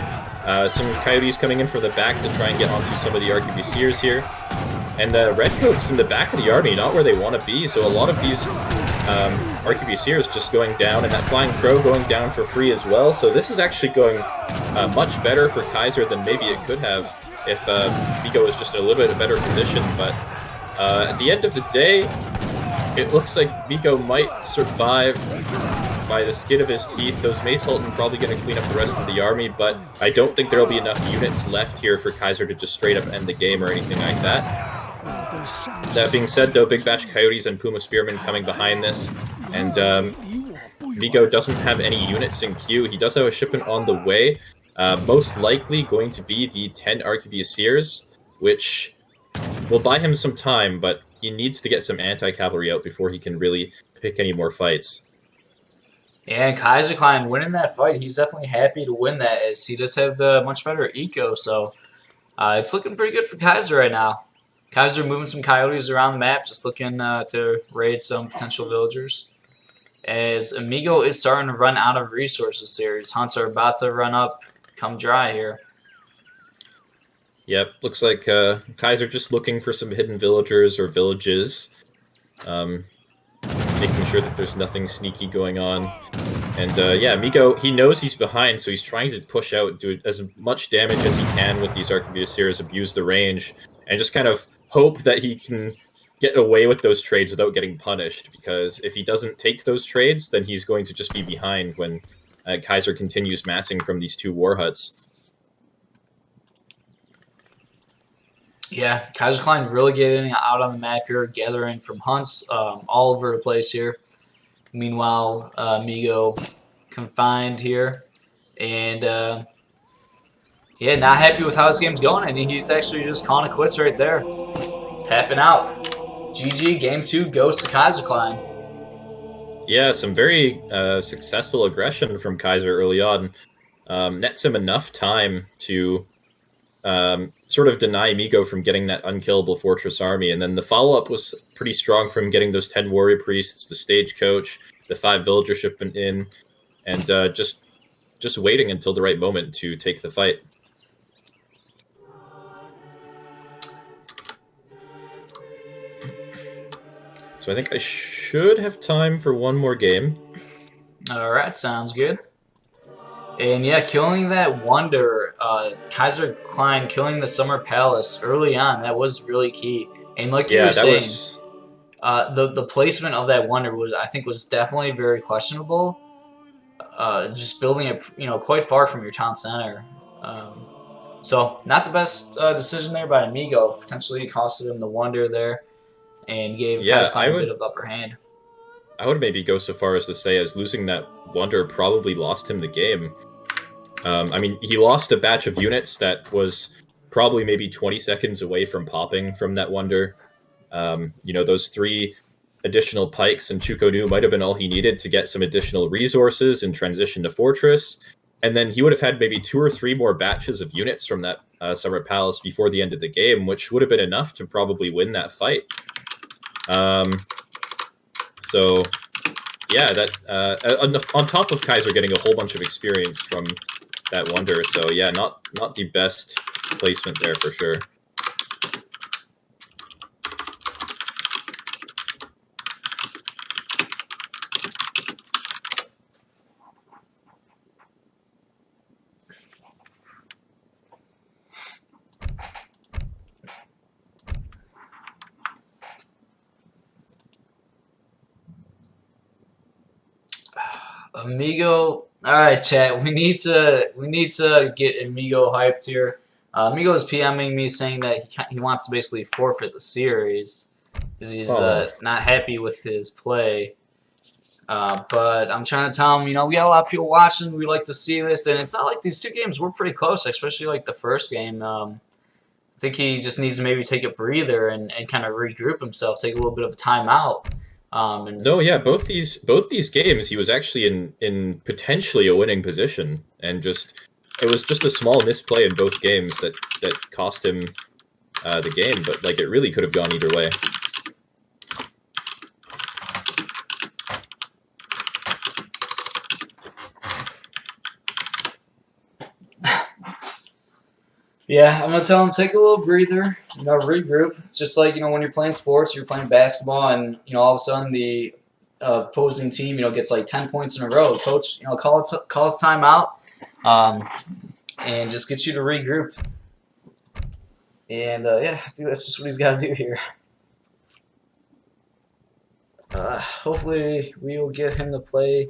Some coyotes coming in from the back to try and get onto some of the Arquebusiers here. And the redcoats in the back of the army, not where they want to be, so a lot of these Arquebusiers just going down, and that Flying Crow going down for free as well. So this is actually going much better for Kaiser than maybe it could have if Migo was just in a little bit of a better position. But at the end of the day, it looks like Migo might survive by the skin of his teeth. Those Mace Halton probably going to clean up the rest of the army, but I don't think there will be enough units left here for Kaiser to just straight up end the game or anything like that. That being said, though, Big Batch Coyotes and Puma Spearmen coming behind this, and Migo doesn't have any units in queue. He does have a shipment on the way, most likely going to be the 10 Arquebusiers, which will buy him some time, but he needs to get some anti-cavalry out before he can really pick any more fights. Yeah, and Kaiserklein winning that fight, he's definitely happy to win that, as he does have the much better eco, so it's looking pretty good for Kaiser right now. Kaiser moving some coyotes around the map, just looking to raid some potential villagers. As Amigo is starting to run out of resources here. His hunts are about to run up, come dry here. Yep, looks like Kaiser just looking for some hidden villagers or villages. Making sure that there's nothing sneaky going on. And yeah, Migo, he knows he's behind, so he's trying to push out, do as much damage as he can with these Arquebusiers, abuse the range, and just kind of hope that he can get away with those trades without getting punished, because if he doesn't take those trades, then he's going to just be behind when Kaiser continues massing from these two war huts. Yeah, Kaiserklein really getting out on the map here, gathering from hunts all over the place here. Meanwhile, Migo confined here, and yeah, not happy with how this game's going. I mean, he's actually just calling it quits right there, tapping out. GG, game 2 goes to Kaiserklein. Yeah, some very successful aggression from Kaiser early on. Nets him enough time to sort of deny Migo from getting that unkillable fortress army, and then the follow-up was pretty strong from getting those 10 warrior priests, the stagecoach, the 5 villager shipment in, and just waiting until the right moment to take the fight. So I think I should have time for one more game. Alright, sounds good. And yeah, killing that wonder, Kaiserklein killing the Summer Palace early on, that was really key. And like you were saying, The placement of that wonder was, I think, was definitely very questionable. Just building it, quite far from your town center. So not the best decision there by Amigo. Potentially costed him the wonder there and gave Yeah, Kaiserklein a bit of upper hand. I would maybe go so far as to say as losing that wonder probably lost him the game. I mean, he lost a batch of units that was probably maybe 20 seconds away from popping from that wonder. Those 3 additional pikes and Chukonu might have been all he needed to get some additional resources and transition to Fortress. And then he would have had maybe 2 or 3 more batches of units from that Summer Palace before the end of the game, which would have been enough to probably win that fight. So, yeah, that on top of Kaiser getting a whole bunch of experience from that wonder. So, yeah, not the best placement there for sure. Amigo, all right, chat. We need to get Amigo hyped here. Amigo is PMing me saying that he wants to basically forfeit the series because he's not happy with his play. But I'm trying to tell him, we got a lot of people watching. We like to see this, and it's not like these 2 games were pretty close, especially like the first game. I think he just needs to maybe take a breather and kind of regroup himself, take a little bit of a timeout. No, yeah, both these games, he was actually in potentially a winning position, and it was just a small misplay in both games that cost him the game. But like, it really could have gone either way. Yeah, I'm gonna tell him take a little breather, regroup. It's just like when you're playing sports, you're playing basketball, and all of a sudden the opposing team gets like 10 points in a row. Coach, calls timeout, and just gets you to regroup. And yeah, I think that's just what he's got to do here. Hopefully, we will get him to play.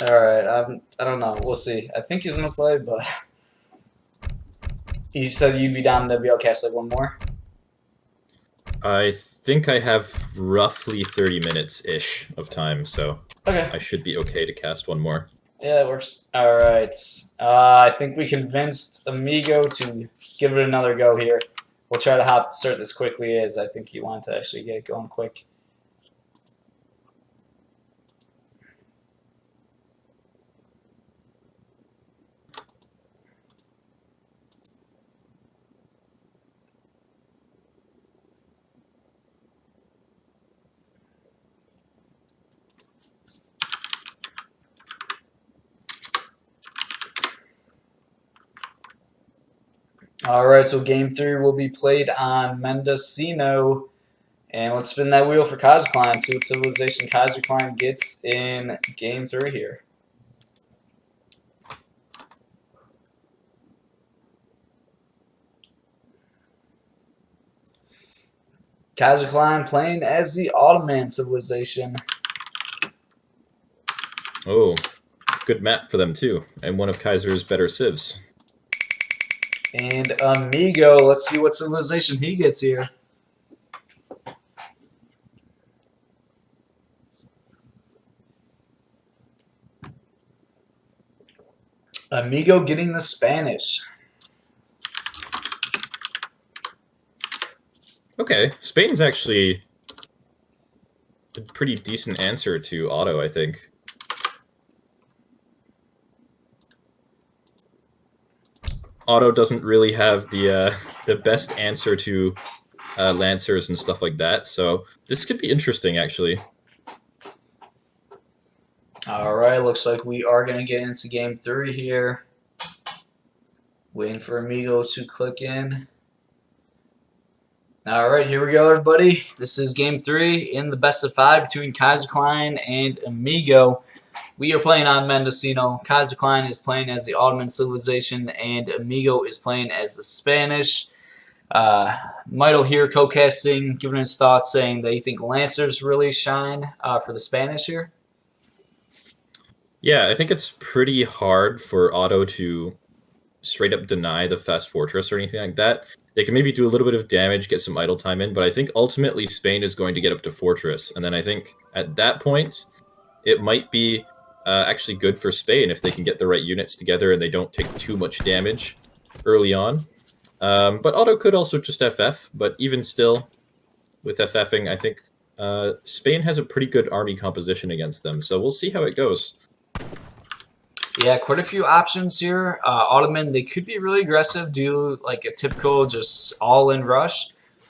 All right, I don't know. We'll see. I think he's gonna play, but he said you'd be down to be able to cast like one more. I think I have roughly 30 minutes-ish of time, so okay. I should be okay to cast one more. Yeah, that works. All right. I think we convinced Amigo to give it another go here. We'll try to start this quickly, as I think you want to actually get it going quick. All right, so game 3 will be played on Mendocino. And let's spin that wheel for Kaiserklein. See what civilization Kaiserklein gets in game 3 here. Kaiserklein playing as the Ottoman civilization. Oh, good map for them too, and one of Kaiser's better civs. And Amigo, let's see what civilization he gets here. Amigo getting the Spanish. Okay, Spain's actually a pretty decent answer to Otto, I think. Otto doesn't really have the best answer to lancers and stuff like that. So this could be interesting, actually. All right, looks like we are going to get into game 3 here. Waiting for Amigo to click in. All right, here we go, everybody. This is game 3 in the best of 5 between Kaiserklein and Amigo. We are playing on Mendocino. Kaiserklein is playing as the Ottoman civilization, and Amigo is playing as the Spanish. Mitoe here co-casting, giving his thoughts, saying that you think Lancers really shine for the Spanish here. Yeah, I think it's pretty hard for Otto to straight up deny the fast fortress or anything like that. They can maybe do a little bit of damage, get some idle time in, but I think ultimately Spain is going to get up to fortress. And then I think at that point, it might be actually good for Spain if they can get the right units together and they don't take too much damage early on. But Otto could also just FF, but even still, with FFing, I think Spain has a pretty good army composition against them, so we'll see how it goes. Yeah, quite a few options here. Ottoman, they could be really aggressive, do like a typical just all-in rush,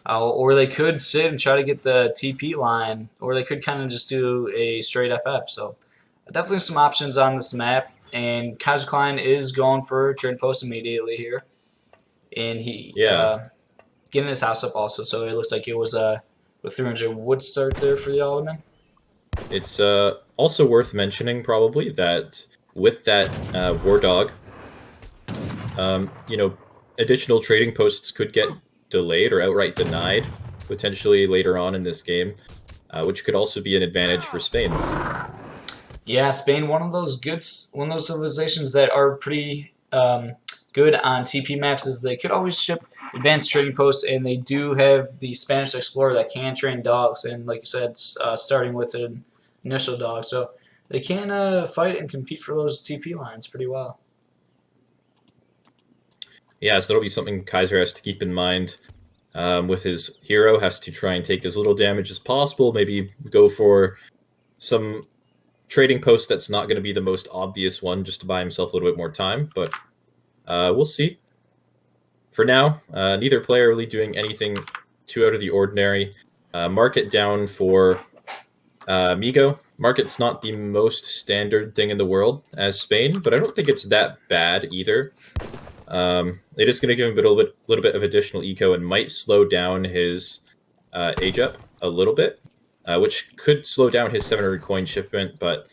or they could sit and try to get the TP line, or they could kind of just do a straight FF. So definitely some options on this map, and Kaiserklein is going for trade post immediately here. And he getting his house up also, so it looks like it was with 300 wood start there for the Ottoman. It's also worth mentioning probably that with that war dog, you know, additional trading posts could get delayed or outright denied potentially later on in this game, which could also be an advantage for Spain. Yeah, Spain, one of those civilizations that are pretty good on TP maps is they could always ship advanced trading posts, and they do have the Spanish explorer that can train dogs, and like you said, starting with an initial dog, so they can fight and compete for those TP lines pretty well. Yeah, so that'll be something Kaiser has to keep in mind with his hero. Has to try and take as little damage as possible, maybe go for some trading post that's not going to be the most obvious one, just to buy himself a little bit more time, but we'll see. For now, neither player really doing anything too out of the ordinary. Market down for Amigo. Market's not the most standard thing in the world as Spain, but I don't think it's that bad either. It is going to give him a little bit of additional eco and might slow down his age up a little bit, which could slow down his 700 coin shipment, but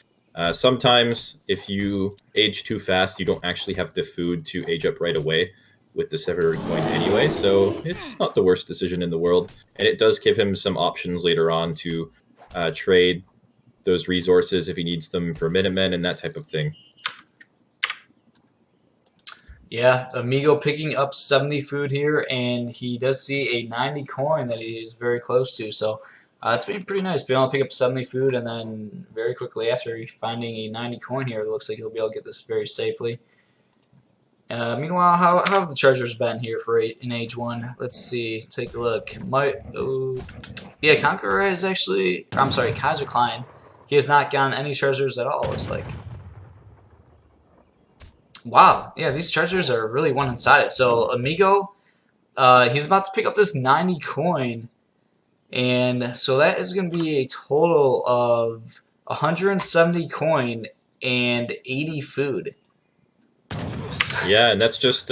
sometimes if you age too fast, you don't actually have the food to age up right away with the 700 coin anyway, so it's not the worst decision in the world, and it does give him some options later on to trade those resources if he needs them for Minutemen and that type of thing. Yeah, Amigo picking up 70 food here, and he does see a 90 coin that he is very close to, so it's been pretty nice being able to pick up 70 food, and then very quickly after finding a 90 coin here, it looks like he'll be able to get this very safely. Meanwhile, how have the Chargers been here for in Age 1? Let's see, take a look. Yeah, Conqueror is actually, I'm sorry, Kaiserklein. He has not gotten any treasures at all, looks like. Wow, yeah, these treasures are really one-sided. So, Amigo, he's about to pick up this 90 coin. And so that is going to be a total of 170 coin and 80 food. Yeah, and that's just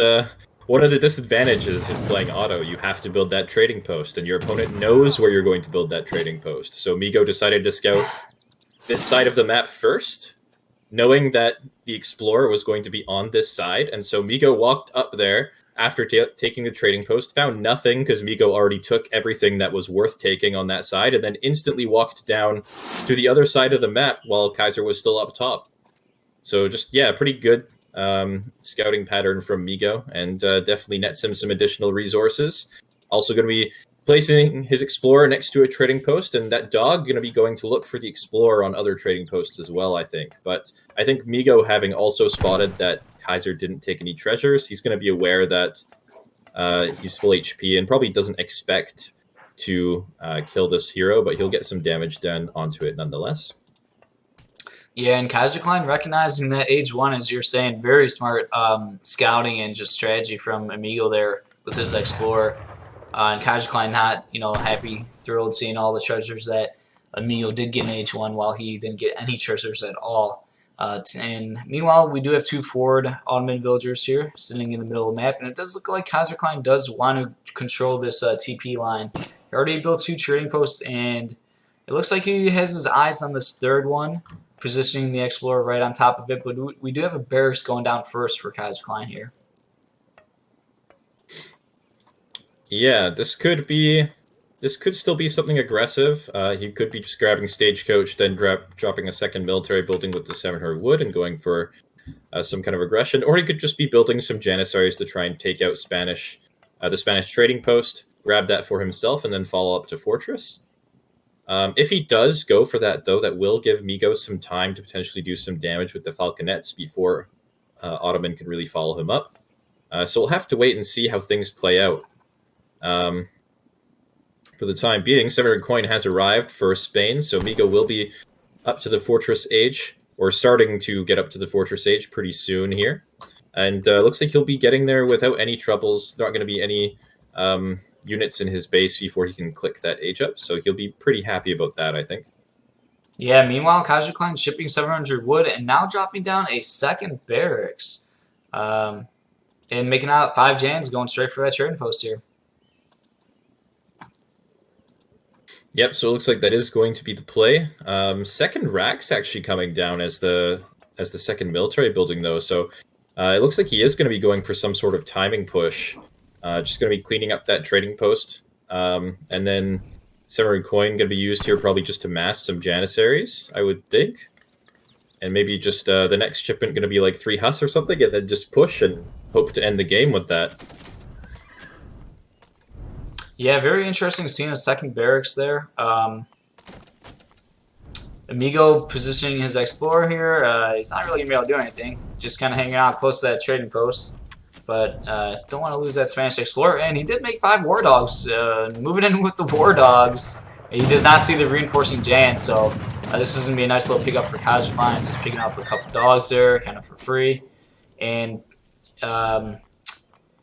one of the disadvantages of playing Otto. You have to build that trading post, and your opponent knows where you're going to build that trading post. So Amigo decided to scout this side of the map first, knowing that the Explorer was going to be on this side, and so Amigo walked up there after taking the trading post, found nothing because Amigo already took everything that was worth taking on that side, and then instantly walked down to the other side of the map while Kaiser was still up top. So just, yeah, pretty good scouting pattern from Amigo, and definitely nets him some additional resources. Also going to be placing his Explorer next to a trading post, and that dog going to be going to look for the Explorer on other trading posts as well, I think. But I think Amigo, having also spotted that Kaiser didn't take any treasures, he's going to be aware that he's full HP and probably doesn't expect to kill this hero, but he'll get some damage done onto it nonetheless. Yeah, and Kaiserklein recognizing that Age 1, as you're saying, very smart scouting and just strategy from Amigo there with his Explorer. And Kaiserklein not, happy, thrilled, seeing all the treasures that Amigo did get in H1 while he didn't get any treasures at all. And meanwhile, we do have 2 forward Ottoman villagers here sitting in the middle of the map, and it does look like Kaiserklein does want to control this TP line. He already built 2 trading posts, and it looks like he has his eyes on this 3rd one, positioning the Explorer right on top of it, but we do have a barracks going down first for Kaiserklein here. Yeah, this could still be something aggressive. He could be just grabbing Stagecoach, then dropping a second military building with the 700 wood and going for some kind of aggression, or he could just be building some Janissaries to try and take out the Spanish trading post, grab that for himself, and then follow up to Fortress. If he does go for that, though, that will give Migo some time to potentially do some damage with the Falconets before Ottoman can really follow him up. So we'll have to wait and see how things play out. For the time being, 700 coin has arrived for Spain, so Migo will be up to the Fortress age, or starting to get up to the Fortress age pretty soon here. And looks like he'll be getting there without any troubles. Not going to be any units in his base before he can click that age up, so he'll be pretty happy about that, I think. Yeah, meanwhile, Kaiserklein shipping 700 wood and now dropping down a second barracks. And making out 5 Jans, going straight for that trading post here. Yep, so it looks like that is going to be the play. Second rack's actually coming down as the second military building, though, so it looks like he is going to be going for some sort of timing push. Just going to be cleaning up that trading post. And then 700 coin going to be used here probably just to mass some Janissaries, I would think. And maybe just the next shipment going to be like 3 Huss or something, and then just push and hope to end the game with that. Yeah, very interesting seeing a second barracks there. Amigo positioning his Explorer here. He's not really going to be able to do anything. Just kind of hanging out close to that trading post. But don't want to lose that Spanish Explorer. And he did make 5 War Dogs. Moving in with the War Dogs. He does not see the reinforcing Jan, so this is going to be a nice little pickup for Kaiserklein. Just picking up a couple dogs there, kind of for free. And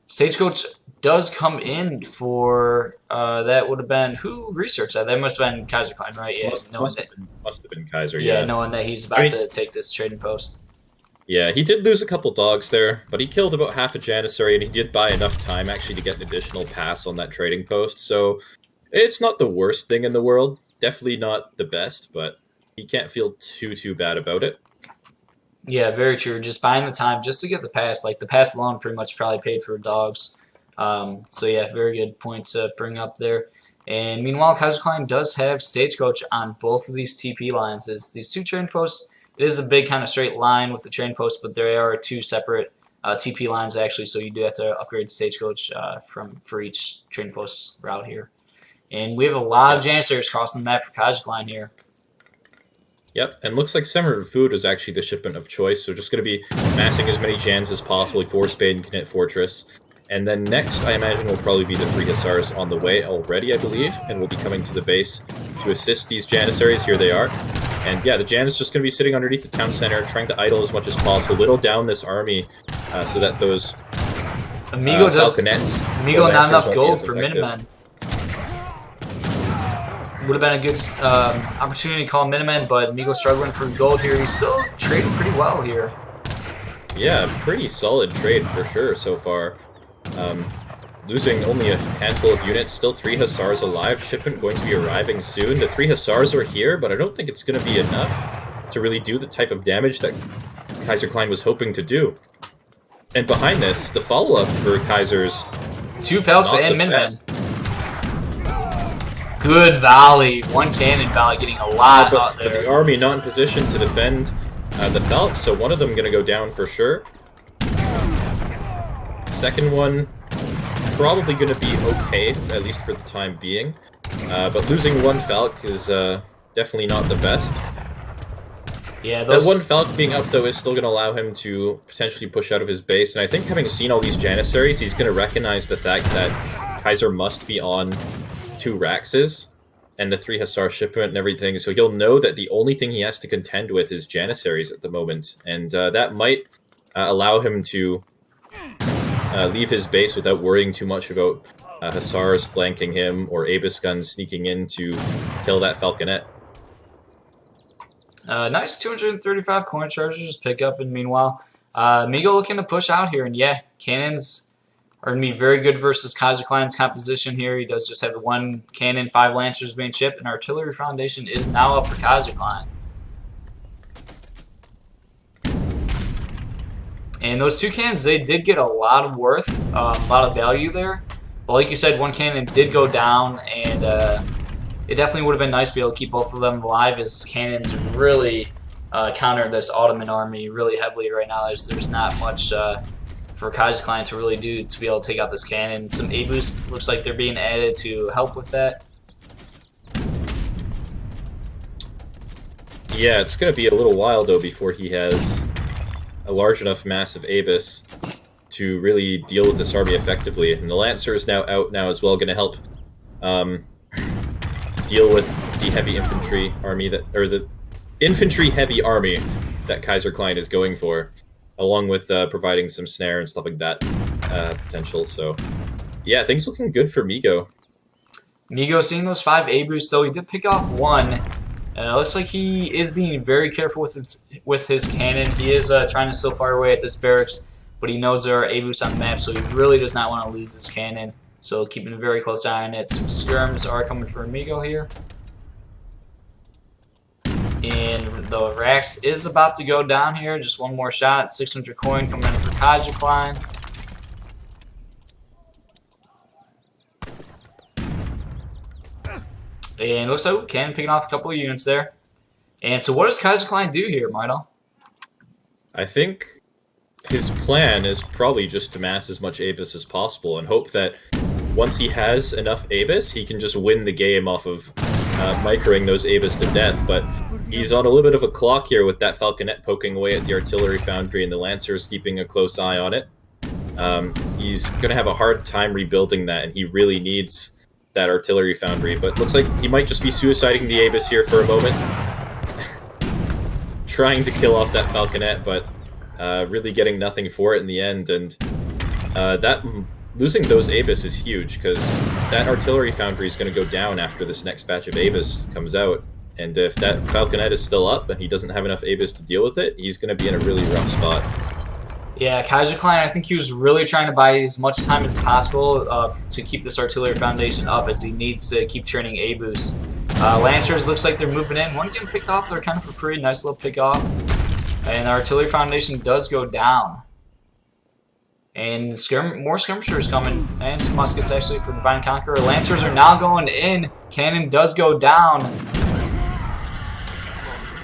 Stagecoach does come in for that would have been who researched that? That must have been Kaiserklein, right? Yeah, must have been Kaiser. Yeah, knowing that he's about to take this trading post. Yeah, he did lose a couple dogs there, but he killed about half a Janissary, and he did buy enough time actually to get an additional pass on that trading post. So it's not the worst thing in the world. Definitely not the best, but he can't feel too bad about it. Yeah, very true. Just buying the time just to get the pass. Like the pass alone pretty much probably paid for dogs. So yeah, very good point to bring up there. And meanwhile, Kaiserklein does have Stagecoach on both of these TP lines. These 2 train posts, it is a big kind of straight line with the train post, but there are 2 separate TP lines actually, so you do have to upgrade Stagecoach for each train post route here. And we have a lot of Janissaries crossing the map for Kaiserklein here. Yep, and looks like 700 food is actually the shipment of choice, so just going to be massing as many Jans as possible before Spain can hit Fortress. And then next, I imagine, will probably be the 3 Hussars on the way already, I believe, and will be coming to the base to assist these Janissaries. Here they are. And yeah, the Jan is just going to be sitting underneath the town center, trying to idle as much as possible, whittle down this army so that those Falconets... Amigo not enough gold for Minutemen. Would have been a good opportunity to call Minutemen, but Amigo struggling for gold here. He's still trading pretty well here. Yeah, pretty solid trade for sure so far. Losing only a handful of units, still 3 Hussars alive. Shipment going to be arriving soon. The 3 Hussars are here, but I don't think it's going to be enough to really do the type of damage that Kaiserklein was hoping to do. And behind this, the follow-up for Kaiser's... 2 Falcons and Minutemen. Good volley. 1 cannon volley getting a lot out there. But the army not in position to defend the Falcons, so one of them going to go down for sure. Second one probably going to be okay, at least for the time being. But losing 1 Falc is definitely not the best. Yeah, that 1 Falc being up, though, is still going to allow him to potentially push out of his base. And I think having seen all these Janissaries, he's going to recognize the fact that Kaiser must be on 2 Raxes and the 3 Hussar shipment and everything. So he'll know that the only thing he has to contend with is Janissaries at the moment. And that might allow him to... leave his base without worrying too much about hussars flanking him or Abus guns sneaking in to kill that falconet. Nice 235 coin charges pick up, and meanwhile, Migo looking to push out here, and yeah, cannons are going to be very good versus Kaiserklein's composition here. He does just have 1 cannon, 5 lancers being shipped, and artillery foundation is now up for Kaiserklein. And those 2 cannons, they did get a lot of worth, a lot of value there. But like you said, 1 cannon did go down, and it definitely would have been nice to be able to keep both of them alive, as cannons really counter this Ottoman army really heavily right now. There's not much for Kaiserklein to really do to be able to take out this cannon. Some Abus looks like they're being added to help with that. Yeah, it's going to be a little while, though, before he has a large enough mass of Abus to really deal with this army effectively. And the Lancer is now out now as well, going to help deal with the heavy infantry army or the infantry heavy army that Kaiserklein is going for, along with providing some snare and stuff like that potential. So yeah, things looking good for Migo. Migo seeing those 5 Abus, though he did pick off 1. Looks like he is being very careful with his cannon. He is trying to still fire away at this barracks, but he knows there are Abus on the map, so he really does not want to lose his cannon. So keeping a very close eye on it. Some skirms are coming for Migo here. And the Rax is about to go down here. Just 1 more shot. 600 coin coming in for Kaiserklein. And it looks like Cannon picking off a couple of units there. And so what does Kaiserklein do here, Mito? I think his plan is probably just to mass as much Abus as possible and hope that once he has enough Abus, he can just win the game off of microing those Abus to death. But he's on a little bit of a clock here with that Falconet poking away at the artillery foundry and the Lancers keeping a close eye on it. He's going to have a hard time rebuilding that, and he really needs that artillery foundry. But looks like he might just be suiciding the Abus here for a moment. Trying to kill off that Falconet, but really getting nothing for it in the end. And losing those Abus is huge, because that artillery foundry is going to go down after this next batch of Abus comes out. And if that Falconet is still up and he doesn't have enough Abus to deal with it, he's going to be in a really rough spot. Yeah, Kaiserklein, I think he was really trying to buy as much time as possible to keep this artillery foundation up, as he needs to keep training Abus. Lancers looks like they're moving in. 1 getting picked off, they're kind of for free. Nice little pick off. And the artillery foundation does go down. And more skirmishers coming. And some muskets actually for DivideNConquer. Lancers are now going in. Cannon does go down.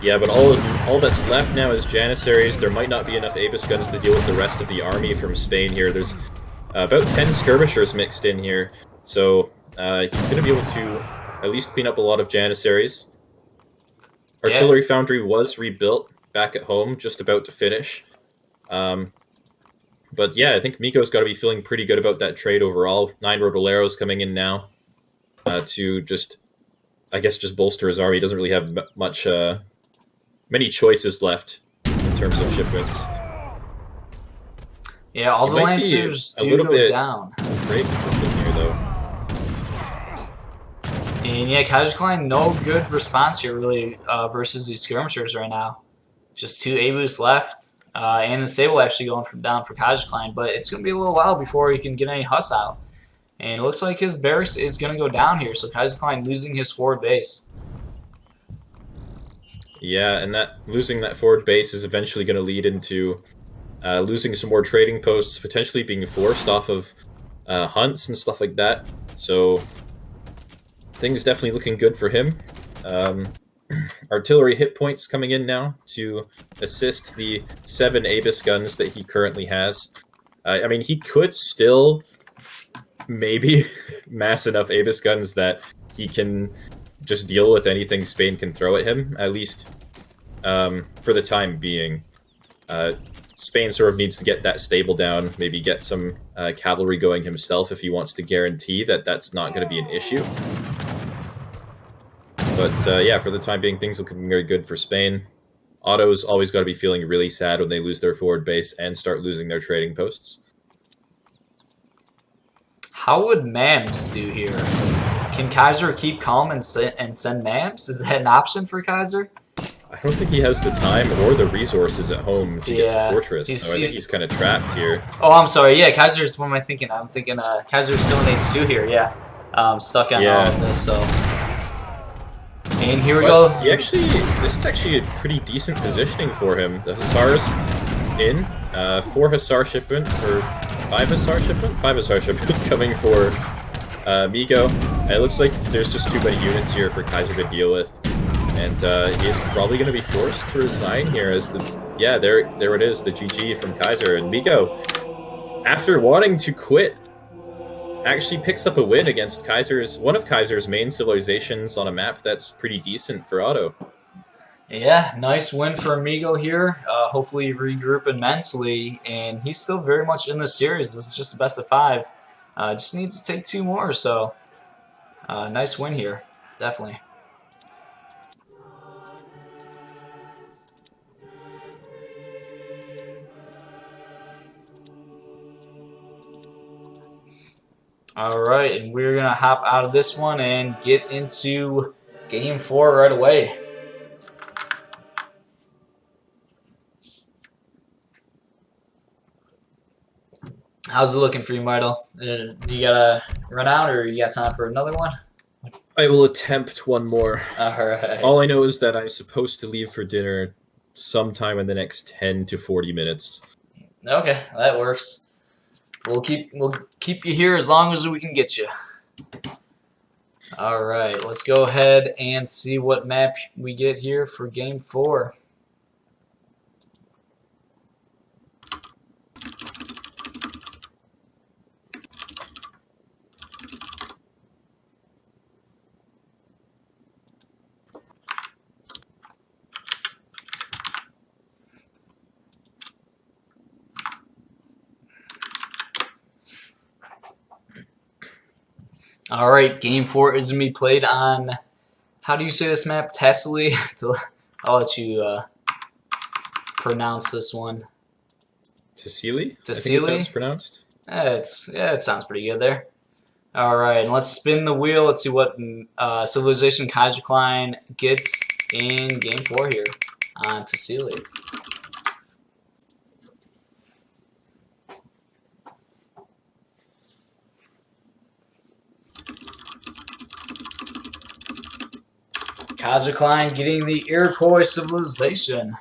Yeah, but all that's left now is Janissaries. There might not be enough Abus guns to deal with the rest of the army from Spain here. There's about 10 skirmishers mixed in here. So he's going to be able to at least clean up a lot of Janissaries. Artillery foundry was rebuilt back at home, just about to finish. But yeah, I think Migo's got to be feeling pretty good about that trade overall. 9 Rodoleros coming in now to just, I guess, just bolster his army. He doesn't really have much, many choices left in terms of shipments. Yeah, all the Lancers do go down. Afraid to push in here, though. And yeah, Kaiserklein, no good response here, really, versus these skirmishers right now. Just 2 Abus left, and the Sable actually going down for Kaiserklein, but it's going to be a little while before he can get any Huss out. And it looks like his barracks is going to go down here, so Kaiserklein losing his forward base. Yeah, and losing that forward base is eventually going to lead into losing some more trading posts, potentially being forced off of hunts and stuff like that. So things definitely looking good for him. Artillery hit points coming in now to assist the 7 Abus guns that he currently has. I mean, he could still maybe mass enough Abus guns that he can just deal with anything Spain can throw at him, at least for the time being. Spain sort of needs to get that stable down, maybe get some cavalry going himself if he wants to guarantee that that's not going to be an issue. But yeah, for the time being, things looking very good for Spain. Otto's always got to be feeling really sad when they lose their forward base and start losing their trading posts. How would Mams do here? Can Kaiser keep calm and send Mams? Is that an option for Kaiser? I don't think he has the time or the resources at home to get to Fortress, so I think he's kind of trapped here. Oh, I'm sorry. Yeah, Kaiser's. What am I thinking? I'm thinking Kaiser's still in H2 here. Yeah, stuck on all of this. So, and here we go. This is actually a pretty decent positioning for him. The Hussars in, 4 Hussar shipment, or 5 Hussar shipment? 5 Hussar shipment coming for Migo. And it looks like there's just too many units here for Kaiser to deal with. And he is probably going to be forced to resign here as the... Yeah, there it is, the GG from Kaiser. And Migo, after wanting to quit, actually picks up a win against one of Kaiser's main civilizations on a map that's pretty decent for Otto. Yeah, nice win for Migo here. Hopefully regrouping mentally, and he's still very much in the series. This is just a best of 5. Just needs to take 2 more, so nice win here, definitely. Alright, and we're going to hop out of this one and get into Game 4 right away. How's it looking for you, Mitoe? You got to run out, or you got time for another one? I will attempt one more. Alright. All I know is that I'm supposed to leave for dinner sometime in the next 10 to 40 minutes. Okay, that works. We'll keep you here as long as we can get you. All right, let's go ahead and see what map we get here for Game 4. All right, Game 4 is going to be played on, how do you say this map? Tassili? I'll let you pronounce this one. Tassili? Tassili? I think it's pronounced. It sounds pretty good there. All right, and let's spin the wheel. Let's see what civilization Kaiserklein gets in Game 4 here on Tassili. Kaiserklein getting the Iroquois civilization.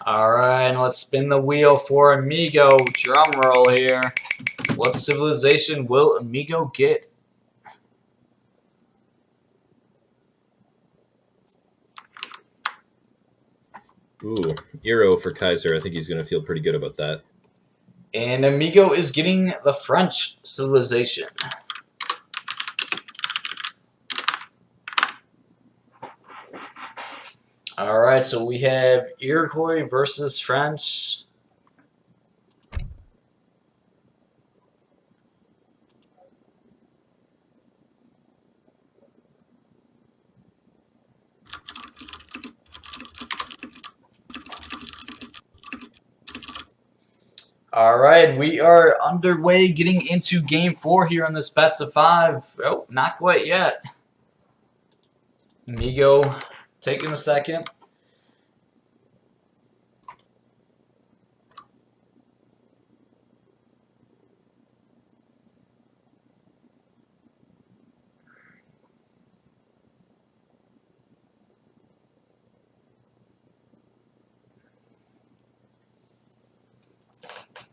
Alright, and let's spin the wheel for Amigo. Drum roll here. What civilization will Amigo get? Ooh, Euro for Kaiser. I think he's going to feel pretty good about that. And Amigo is getting the French civilization. Alright, so we have Iroquois versus French. All right, we are underway getting into Game 4 here on this best of 5. Oh, not quite yet. Amigo taking a second.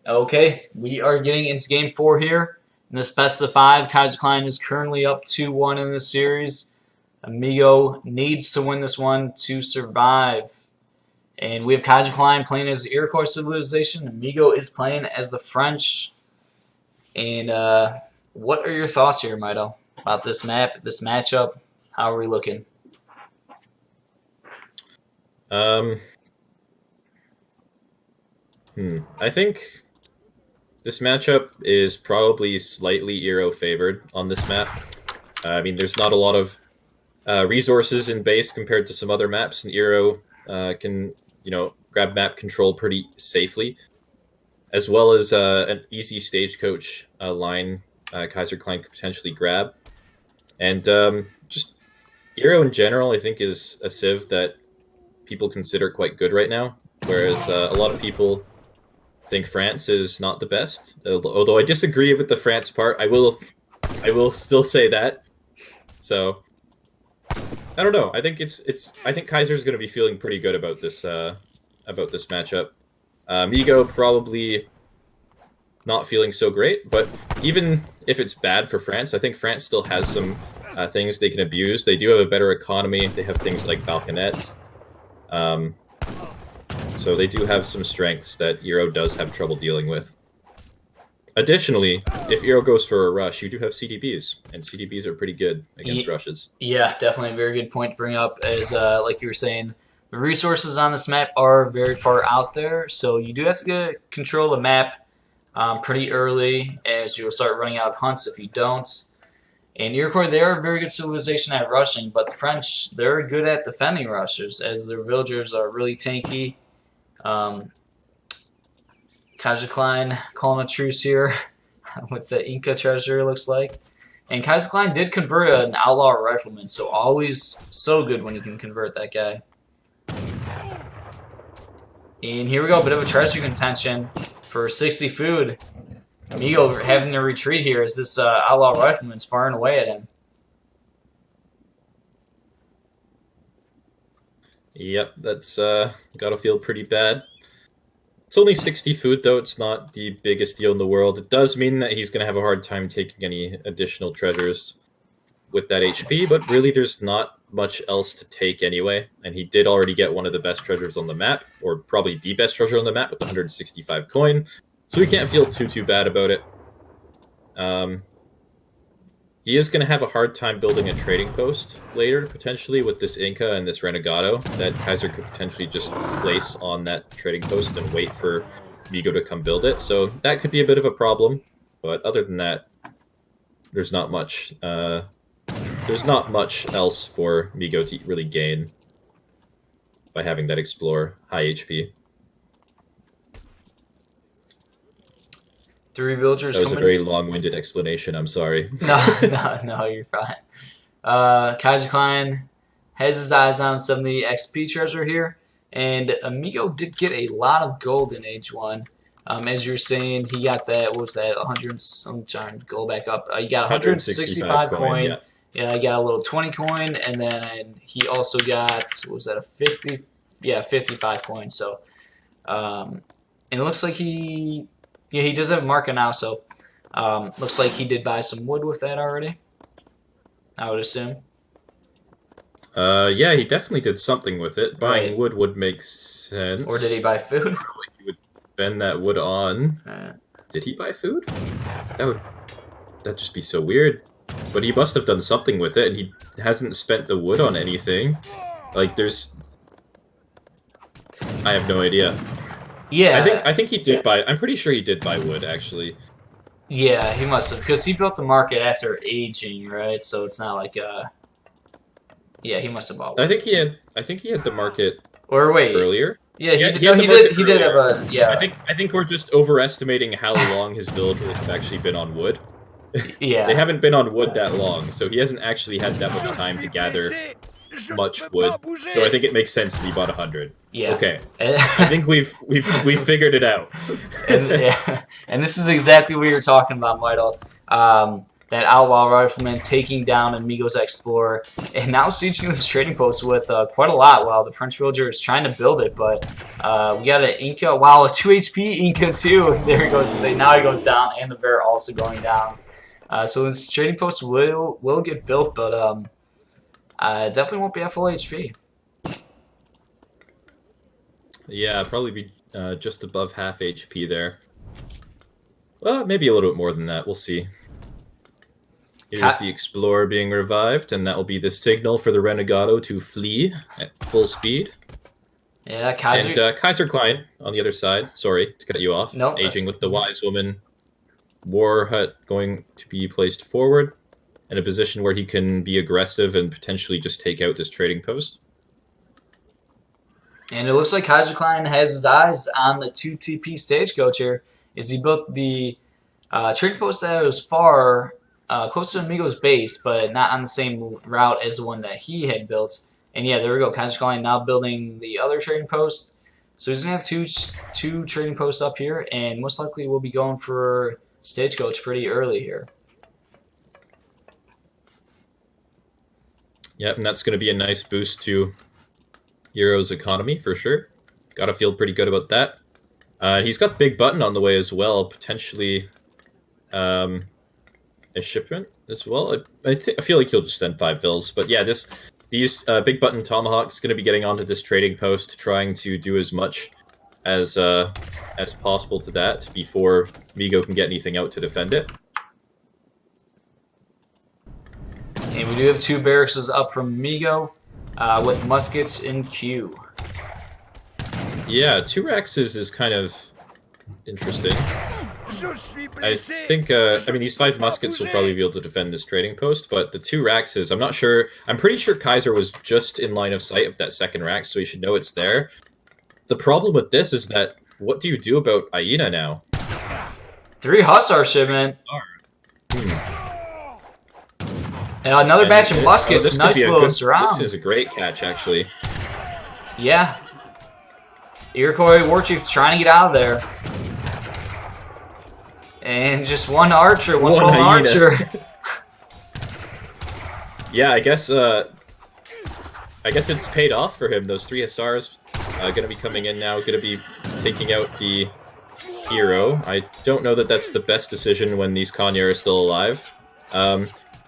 Okay, we are getting into Game 4 here. In this best of 5, Kaiserklein is currently up 2-1 in this series. Amigo needs to win this one to survive. And we have Kaiserklein playing as the Iroquois civilization. Amigo is playing as the French. And what are your thoughts here, Mitoe, about this map, this matchup? How are we looking? I think this matchup is probably slightly Euro favored on this map. I mean, there's not a lot of resources in base compared to some other maps, and Euro can grab map control pretty safely, as well as an easy stagecoach line Kaiserklein could potentially grab. And just Euro in general, I think, is a civ that people consider quite good right now, whereas a lot of people think France is not the best. Although I disagree with the France part, I will still say that. So I don't know. I think I think Kaiser's going to be feeling pretty good about this matchup. Migo probably not feeling so great, but even if it's bad for France, I think France still has some things they can abuse. They do have a better economy. They have things like balconets. So they do have some strengths that Euro does have trouble dealing with. Additionally, if Euro goes for a rush, you do have CDBs, and CDBs are pretty good against rushes. Yeah, definitely a very good point to bring up. As like you were saying, the resources on this map are very far out there, so you do have to control the map pretty early, as you'll start running out of hunts if you don't. And Iroquois, they are a very good civilization at rushing, but the French, they're good at defending rushers, as their villagers are really tanky. Kaiserklein calling a truce here with the Inca treasure, looks like. And Kaiserklein did convert an outlaw rifleman, so always so good when you can convert that guy. And here we go, a bit of a treasure contention for 60 food. Migo having to retreat here as this outlaw rifleman's firing away at him. Yep, that's gotta feel pretty bad. It's only 60 food, though. It's not the biggest deal in the world. It does mean that he's going to have a hard time taking any additional treasures with that HP, but really there's not much else to take anyway. And he did already get one of the best treasures on the map, or probably the best treasure on the map with 165 coin. So we can't feel too bad about it. He is going to have a hard time building a trading post later, potentially, with this Inca and this Renegado that Kaiser could potentially just place on that trading post and wait for Migo to come build it. So that could be a bit of a problem. But other than that, there's not much. There's not much else for Migo to really gain by having that Explorer high HP. 3 villagers. That was a very long-winded explanation. I'm sorry. No, you're fine. Kaiserklein has his eyes on 70 XP treasure here, and Amigo did get a lot of gold in Age 1. As you're saying, he got that. What was that? 100. I'm trying to go back up. He got 165 coin. Yeah, he got a little 20 coin, and then he also got, what was that? A 50. Yeah, 55 coin. So, and it looks like he does have a market now, so looks like he did buy some wood with that already, I would assume. Yeah, he definitely did something with it. Buying wood would make sense. Or did he buy food? He would spend that wood on. Did he buy food? That'd just be so weird. But he must have done something with it, and he hasn't spent the wood on anything. Like, I have no idea. Yeah, I think he did buy. I'm pretty sure he did buy wood, actually. Yeah, he must have, because he built the market after aging, right? So it's not like yeah, he must have bought wood. I think he had the market. Or wait, earlier. Yeah, he did have a yeah. I think we're just overestimating how long his villagers have actually been on wood. Yeah, they haven't been on wood that long, so he hasn't actually had that much time to gather much wood. So I think it makes sense that he bought 100. Yeah. Okay. I think we've figured it out. and this is exactly what you're talking about, Mitoe. That outlaw rifleman taking down Amigo's Explorer, and now sieging this trading post with quite a lot while the French villager is trying to build it. But we got an Inca. Wow, a 2 HP Inca too. There he goes. Now he goes down, and the bear also going down. So this trading post will get built, but definitely won't be at full HP. Yeah, probably be just above half HP there. Well, maybe a little bit more than that. We'll see. Here's the Explorer being revived, and that will be the signal for the Renegado to flee at full speed. Yeah, Kaiserklein on the other side. Sorry to cut you off. Nope, aging with the Wise Woman. War Hut going to be placed forward in a position where he can be aggressive and potentially just take out this trading post. And it looks like Kaiserklein has his eyes on the 2 TP stagecoach here. Is he built the trading post that was far close to Amigo's base, but not on the same route as the one that he had built. And yeah, there we go. Kaiserklein now building the other trading post. So he's going to have two trading posts up here, and most likely we'll be going for stagecoach pretty early here. Yep, and that's going to be a nice boost to Euro's economy for sure. Got to feel pretty good about that. He's got Big Button on the way as well, potentially a shipment as well. I feel like he'll just send 5 vills, but yeah, these Big Button Tomahawks going to be getting onto this trading post, trying to do as much as possible to that before Migo can get anything out to defend it. And we do have 2 barracks up from Migo with muskets in queue. Yeah, 2 Rexes is kind of interesting. I think, I mean, these 5 muskets will probably be able to defend this trading post, but the 2 Raxes, I'm not sure. I'm pretty sure Kaiser was just in line of sight of that second Rax, so he should know it's there. The problem with this is that, what do you do about Aina now? 3 Hussar shipment. And another batch of muskets. Nice little surround. This is a great catch, actually. Yeah. Iroquois War Chief trying to get out of there. And just one archer, one lone archer. Yeah, I guess it's paid off for him. Those 3 Hussars going to be coming in now, going to be taking out the hero. I don't know that that's the best decision when these Kanya are still alive.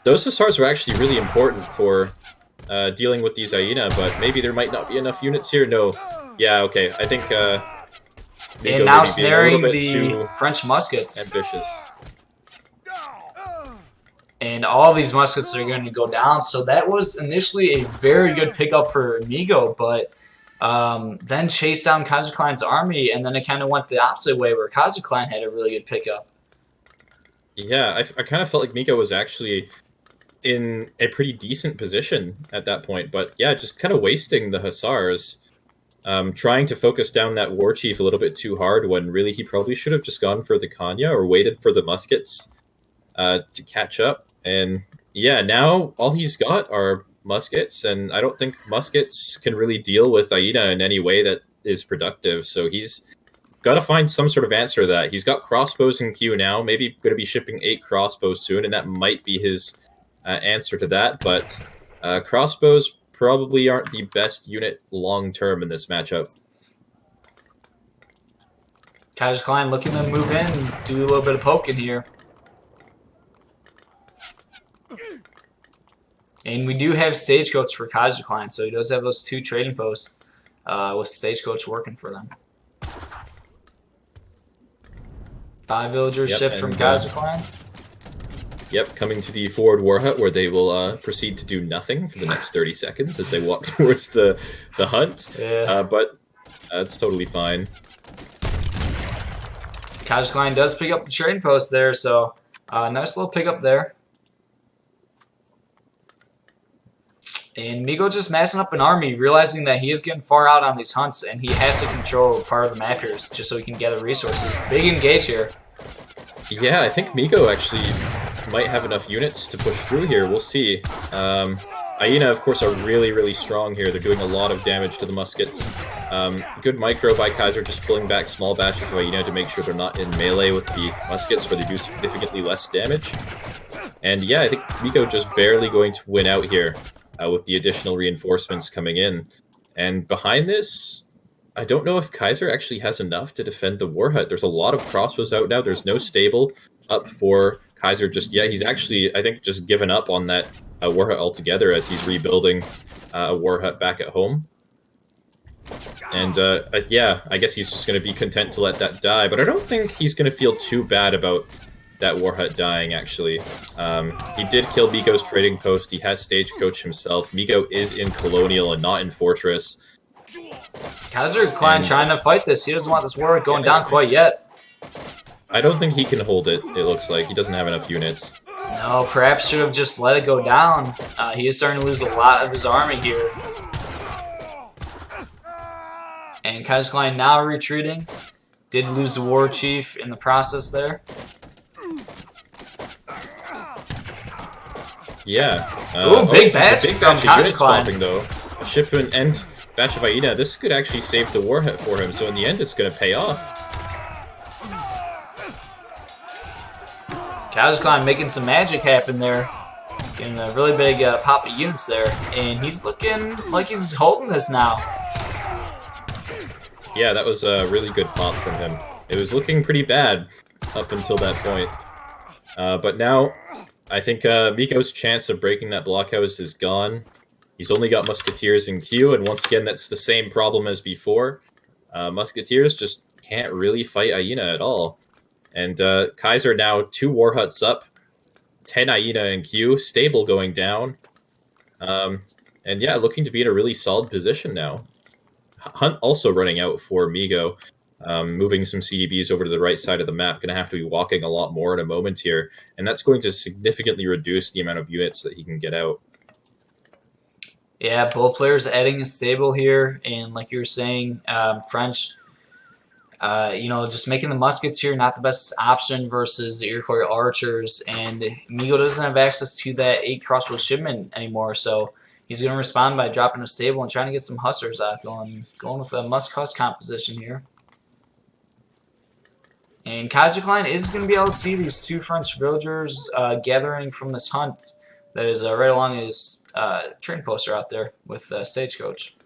Those Hussars were actually really important for dealing with these Aina, but maybe there might not be enough units here. No. Yeah, okay. I think and now snaring the French muskets. Ambitious. And all these muskets are going to go down. So that was initially a very good pickup for Migo, but then chased down Kaiserklein's army, and then it kind of went the opposite way where Kaiserklein had a really good pickup. Yeah, I kind of felt like Migo was actually in a pretty decent position at that point, but yeah, just kind of wasting the Hussars. Trying to focus down that war chief a little bit too hard when really he probably should have just gone for the Kanya or waited for the muskets to catch up. And yeah, now all he's got are muskets, and I don't think muskets can really deal with Aina in any way that is productive. So he's got to find some sort of answer to that. He's got crossbows in queue now, maybe going to be shipping 8 crossbows soon, and that might be his answer to that. But crossbows probably aren't the best unit long-term in this matchup. Kaiserklein looking to move in and do a little bit of poking here. And we do have stagecoach for Kaiserklein, so he does have those 2 trading posts with stagecoach working for them. 5 villagers shipped from Kaiserklein. Yep, coming to the forward war hut where they will proceed to do nothing for the next 30 seconds as they walk towards the hunt. Yeah. But it's totally fine. Kaiserklein does pick up the trading post there, so nice little pickup there. And Migo just massing up an army, realizing that he is getting far out on these hunts, and he has to control part of the map here just so he can gather resources. Big engage here. Yeah, I think Migo actually might have enough units to push through here. We'll see. Aina, of course, are really, really strong here. They're doing a lot of damage to the muskets. Good micro by Kaiser, just pulling back small batches of Aina to make sure they're not in melee with the muskets, where they do significantly less damage. And yeah, I think Migo just barely going to win out here with the additional reinforcements coming in. And behind this, I don't know if Kaiser actually has enough to defend the war hut. There's a lot of crossbows out now. There's no stable up for Kaiser just yet. He's actually, I think, just given up on that war hut altogether as he's rebuilding a war hut back at home. And yeah, I guess he's just going to be content to let that die. But I don't think he's going to feel too bad about that war hut dying, actually. He did kill Migo's trading post. He has stagecoach himself. Migo is in Colonial and not in Fortress. Kaiserklein trying to fight this. He doesn't want this war going down quite yet. I don't think he can hold it, it looks like. He doesn't have enough units. No, perhaps should have just let it go down. He is starting to lose a lot of his army here. And Kaiserklein now retreating. Did lose the war chief in the process there. Yeah. Ooh, big batch big from batch of units Kaiserklein. popping, though. A shipment and batch of hyena. This could actually save the war hit for him, so in the end it's going to pay off. Kaiserklein making some magic happen there. Getting a really big pop of units there. And he's looking like he's holding this now. Yeah, that was a really good pop from him. It was looking pretty bad up until that point. But now, I think Miko's chance of breaking that blockhouse is gone. He's only got Musketeers in queue, and once again, that's the same problem as before. Musketeers just can't really fight Hyena at all. And Kaiser now 2 war huts up, 10 Hyena in queue, stable going down. And yeah, looking to be in a really solid position now. Hunt also running out for Migo, moving some CDBs over to the right side of the map. Going to have to be walking a lot more in a moment here, and that's going to significantly reduce the amount of units that he can get out. Yeah, both players adding a stable here, and like you were saying, French, you know, just making the muskets here not the best option versus the Iroquois archers, and Migo doesn't have access to that 8 crossbow shipment anymore, so he's going to respond by dropping a stable and trying to get some hussars out, going with a musk-huss composition here. And Kaiserklein is going to be able to see these 2 French villagers gathering from this hunt that is right along his train poster out there with Stagecoach.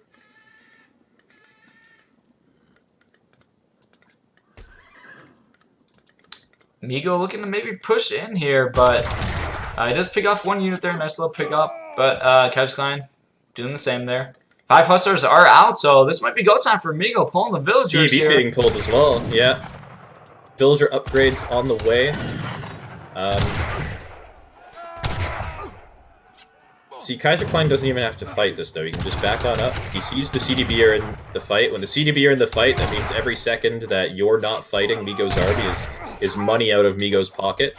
Migo looking to maybe push in here, but he does pick off 1 unit there. Nice little pick up. But Kaiserklein doing the same there. 5 hussars are out, so this might be go time for Migo pulling the villagers CDB here. being pulled as well, yeah. Villager upgrades on the way. See, Kaiserklein doesn't even have to fight this, though. He can just back on up. He sees the CDB are in the fight. When the CDB are in the fight, that means every second that you're not fighting Migo's army is money out of Migo's pocket.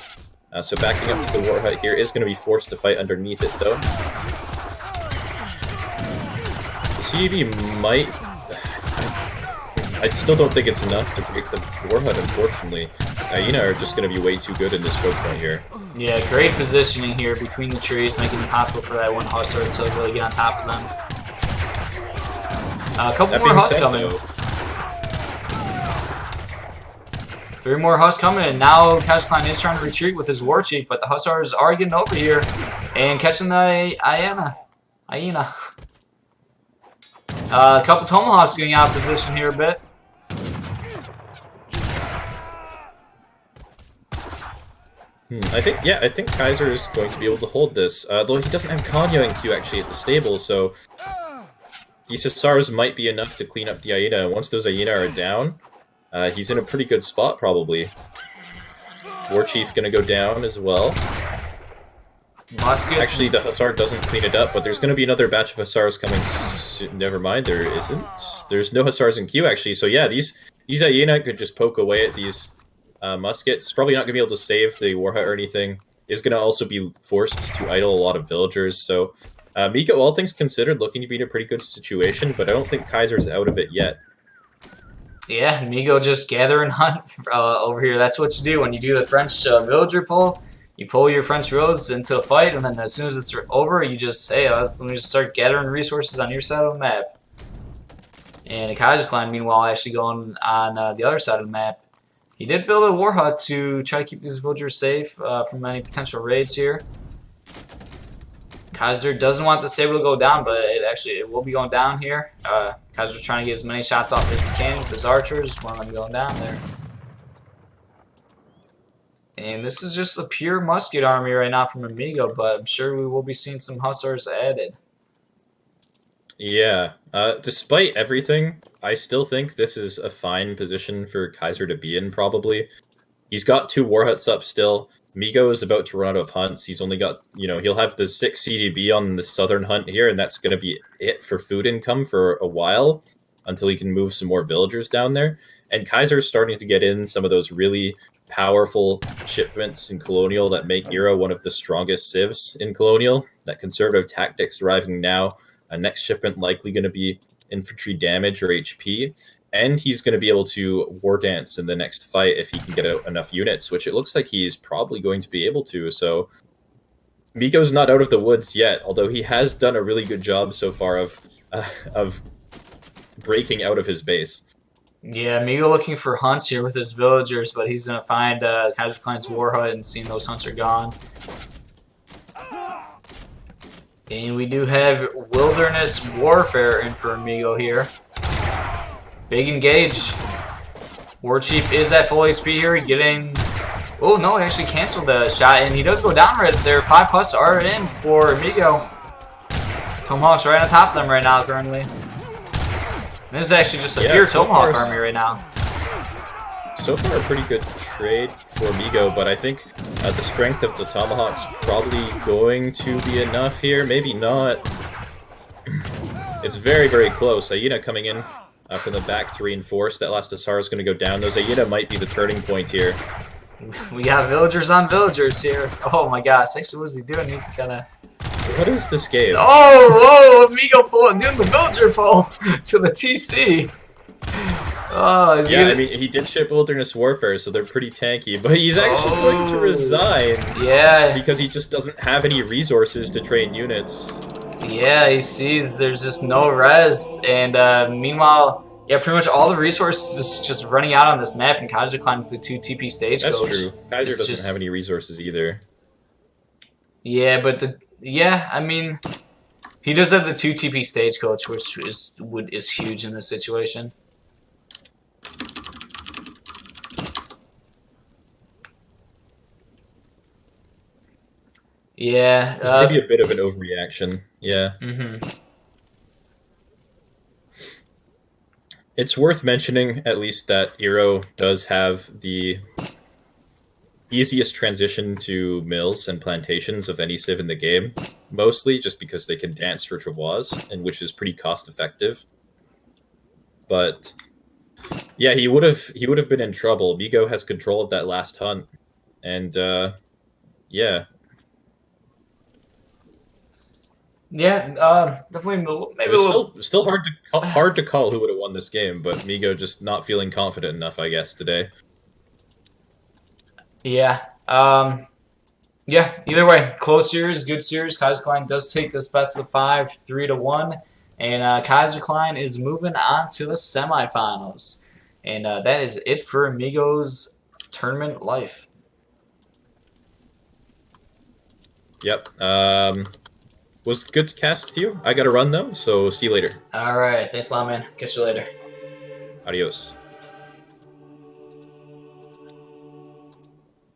So backing up to the war hut here is going to be forced to fight underneath it, though. The CDB might... I still don't think it's enough to break the war hut, unfortunately. Hyena are just going to be way too good in this choke point here. Yeah, great positioning here between the trees, making it impossible for that 1 hussar to really get on top of them. A couple more huss coming. Though, 3 more huss coming, and now Kaiserklein is trying to retreat with his war chief, but the hussars are getting over here and catching the hyena. A couple tomahawks getting out of position here a bit. I think Kaiser is going to be able to hold this, though he doesn't have Kanya in queue actually at the stable, so these Hussars might be enough to clean up the Hyena. Once those Hyena are down, he's in a pretty good spot probably. War Chief gonna go down as well. Muskets. Actually, the Hussar doesn't clean it up, but there's gonna be another batch of Hussars coming soon. Never mind, there isn't. There's no Hussars in queue actually, so yeah, these Hyena could just poke away at these muskets. Probably not going to be able to save the war hut or anything. Is going to also be forced to idle a lot of villagers. So Miko, all things considered, looking to be in a pretty good situation, but I don't think Kaiser's out of it yet. Yeah, Migo just gather and hunt over here. That's what you do when you do the French villager pull. You pull your French villas into a fight, and then as soon as it's over, you just, hey, let me just start gathering resources on your side of the map. And Kaiserklein, meanwhile, actually going on the other side of the map. He did build a war hut to try to keep these villagers safe from any potential raids here. Kaiser doesn't want the stable to go down, but it will be going down here. Kaiser's trying to get as many shots off as he can with his archers. One of them going down there. And this is just a pure musket army right now from Amigo, but I'm sure we will be seeing some hussars added. Yeah, despite everything, I still think this is a fine position for Kaiser to be in, probably. He's got 2 war huts up still. Migo is about to run out of hunts. He's only got, he'll have the 6 CDB on the southern hunt here, and that's going to be it for food income for a while, until he can move some more villagers down there. And Kaiser's starting to get in some of those really powerful shipments in Colonial that make Euro one of the strongest civs in Colonial. That conservative tactics arriving now. Next shipment likely going to be infantry damage or HP, and he's going to be able to war dance in the next fight if he can get out enough units, which it looks like he's probably going to be able to. So Miko's not out of the woods yet, although he has done a really good job so far of breaking out of his base. Yeah, Migo looking for hunts here with his villagers, but he's going to find Kaiserklein's war hut and seeing those hunts are gone. And we do have wilderness warfare in for Migo here. Big engage. War Chief is at full HP here, getting... Oh, no, he actually canceled the shot, and he does go down right there. 5+ are in for Migo. Tomahawk's right on top of them right now, currently. This is actually just a pure Tomahawk army right now. So far, a pretty good trade for Migo, but I think the strength of the Tomahawk's probably going to be enough here. Maybe not. It's very, very close. Aina coming in from the back to reinforce. That last Asar is going to go down. Those Aina might be the turning point here. We got villagers on villagers here. Oh my gosh, actually, what is he doing? He needs to kind of... What is this game? Oh, whoa, Migo pulling, doing the villager pull to the TC. Oh, yeah, I mean, he did ship Wilderness Warfare, so they're pretty tanky, but he's actually going to resign. Yeah. Because he just doesn't have any resources to train units. Yeah, he sees there's just no res, and meanwhile, yeah, pretty much all the resources just running out on this map, and Kaiserklein with the 2 TP stagecoach. That's true. Kaiser doesn't have any resources either. Yeah, but I mean, he does have the 2 TP stagecoach, which is huge in this situation. Yeah, maybe a bit of an overreaction. Yeah. It's worth mentioning, at least, that Iro does have the easiest transition to mills and plantations of any civ in the game, mostly just because they can dance for travois, and which is pretty cost effective. But yeah, he would have been in trouble. Migo has control of that last hunt, and yeah. Yeah, definitely. Maybe a little. Still hard to call who would have won this game, but Migo just not feeling confident enough, I guess, today. Yeah. Yeah. Either way, close series, good series. Kaiserklein does take this best of 5, 3-1, and Kaiserklein is moving on to the semifinals. And that is it for Migo's tournament life. Yep. Was good to cast with you. I gotta run though, so see you later. All right. Thanks a lot, man. Catch you later. Adios.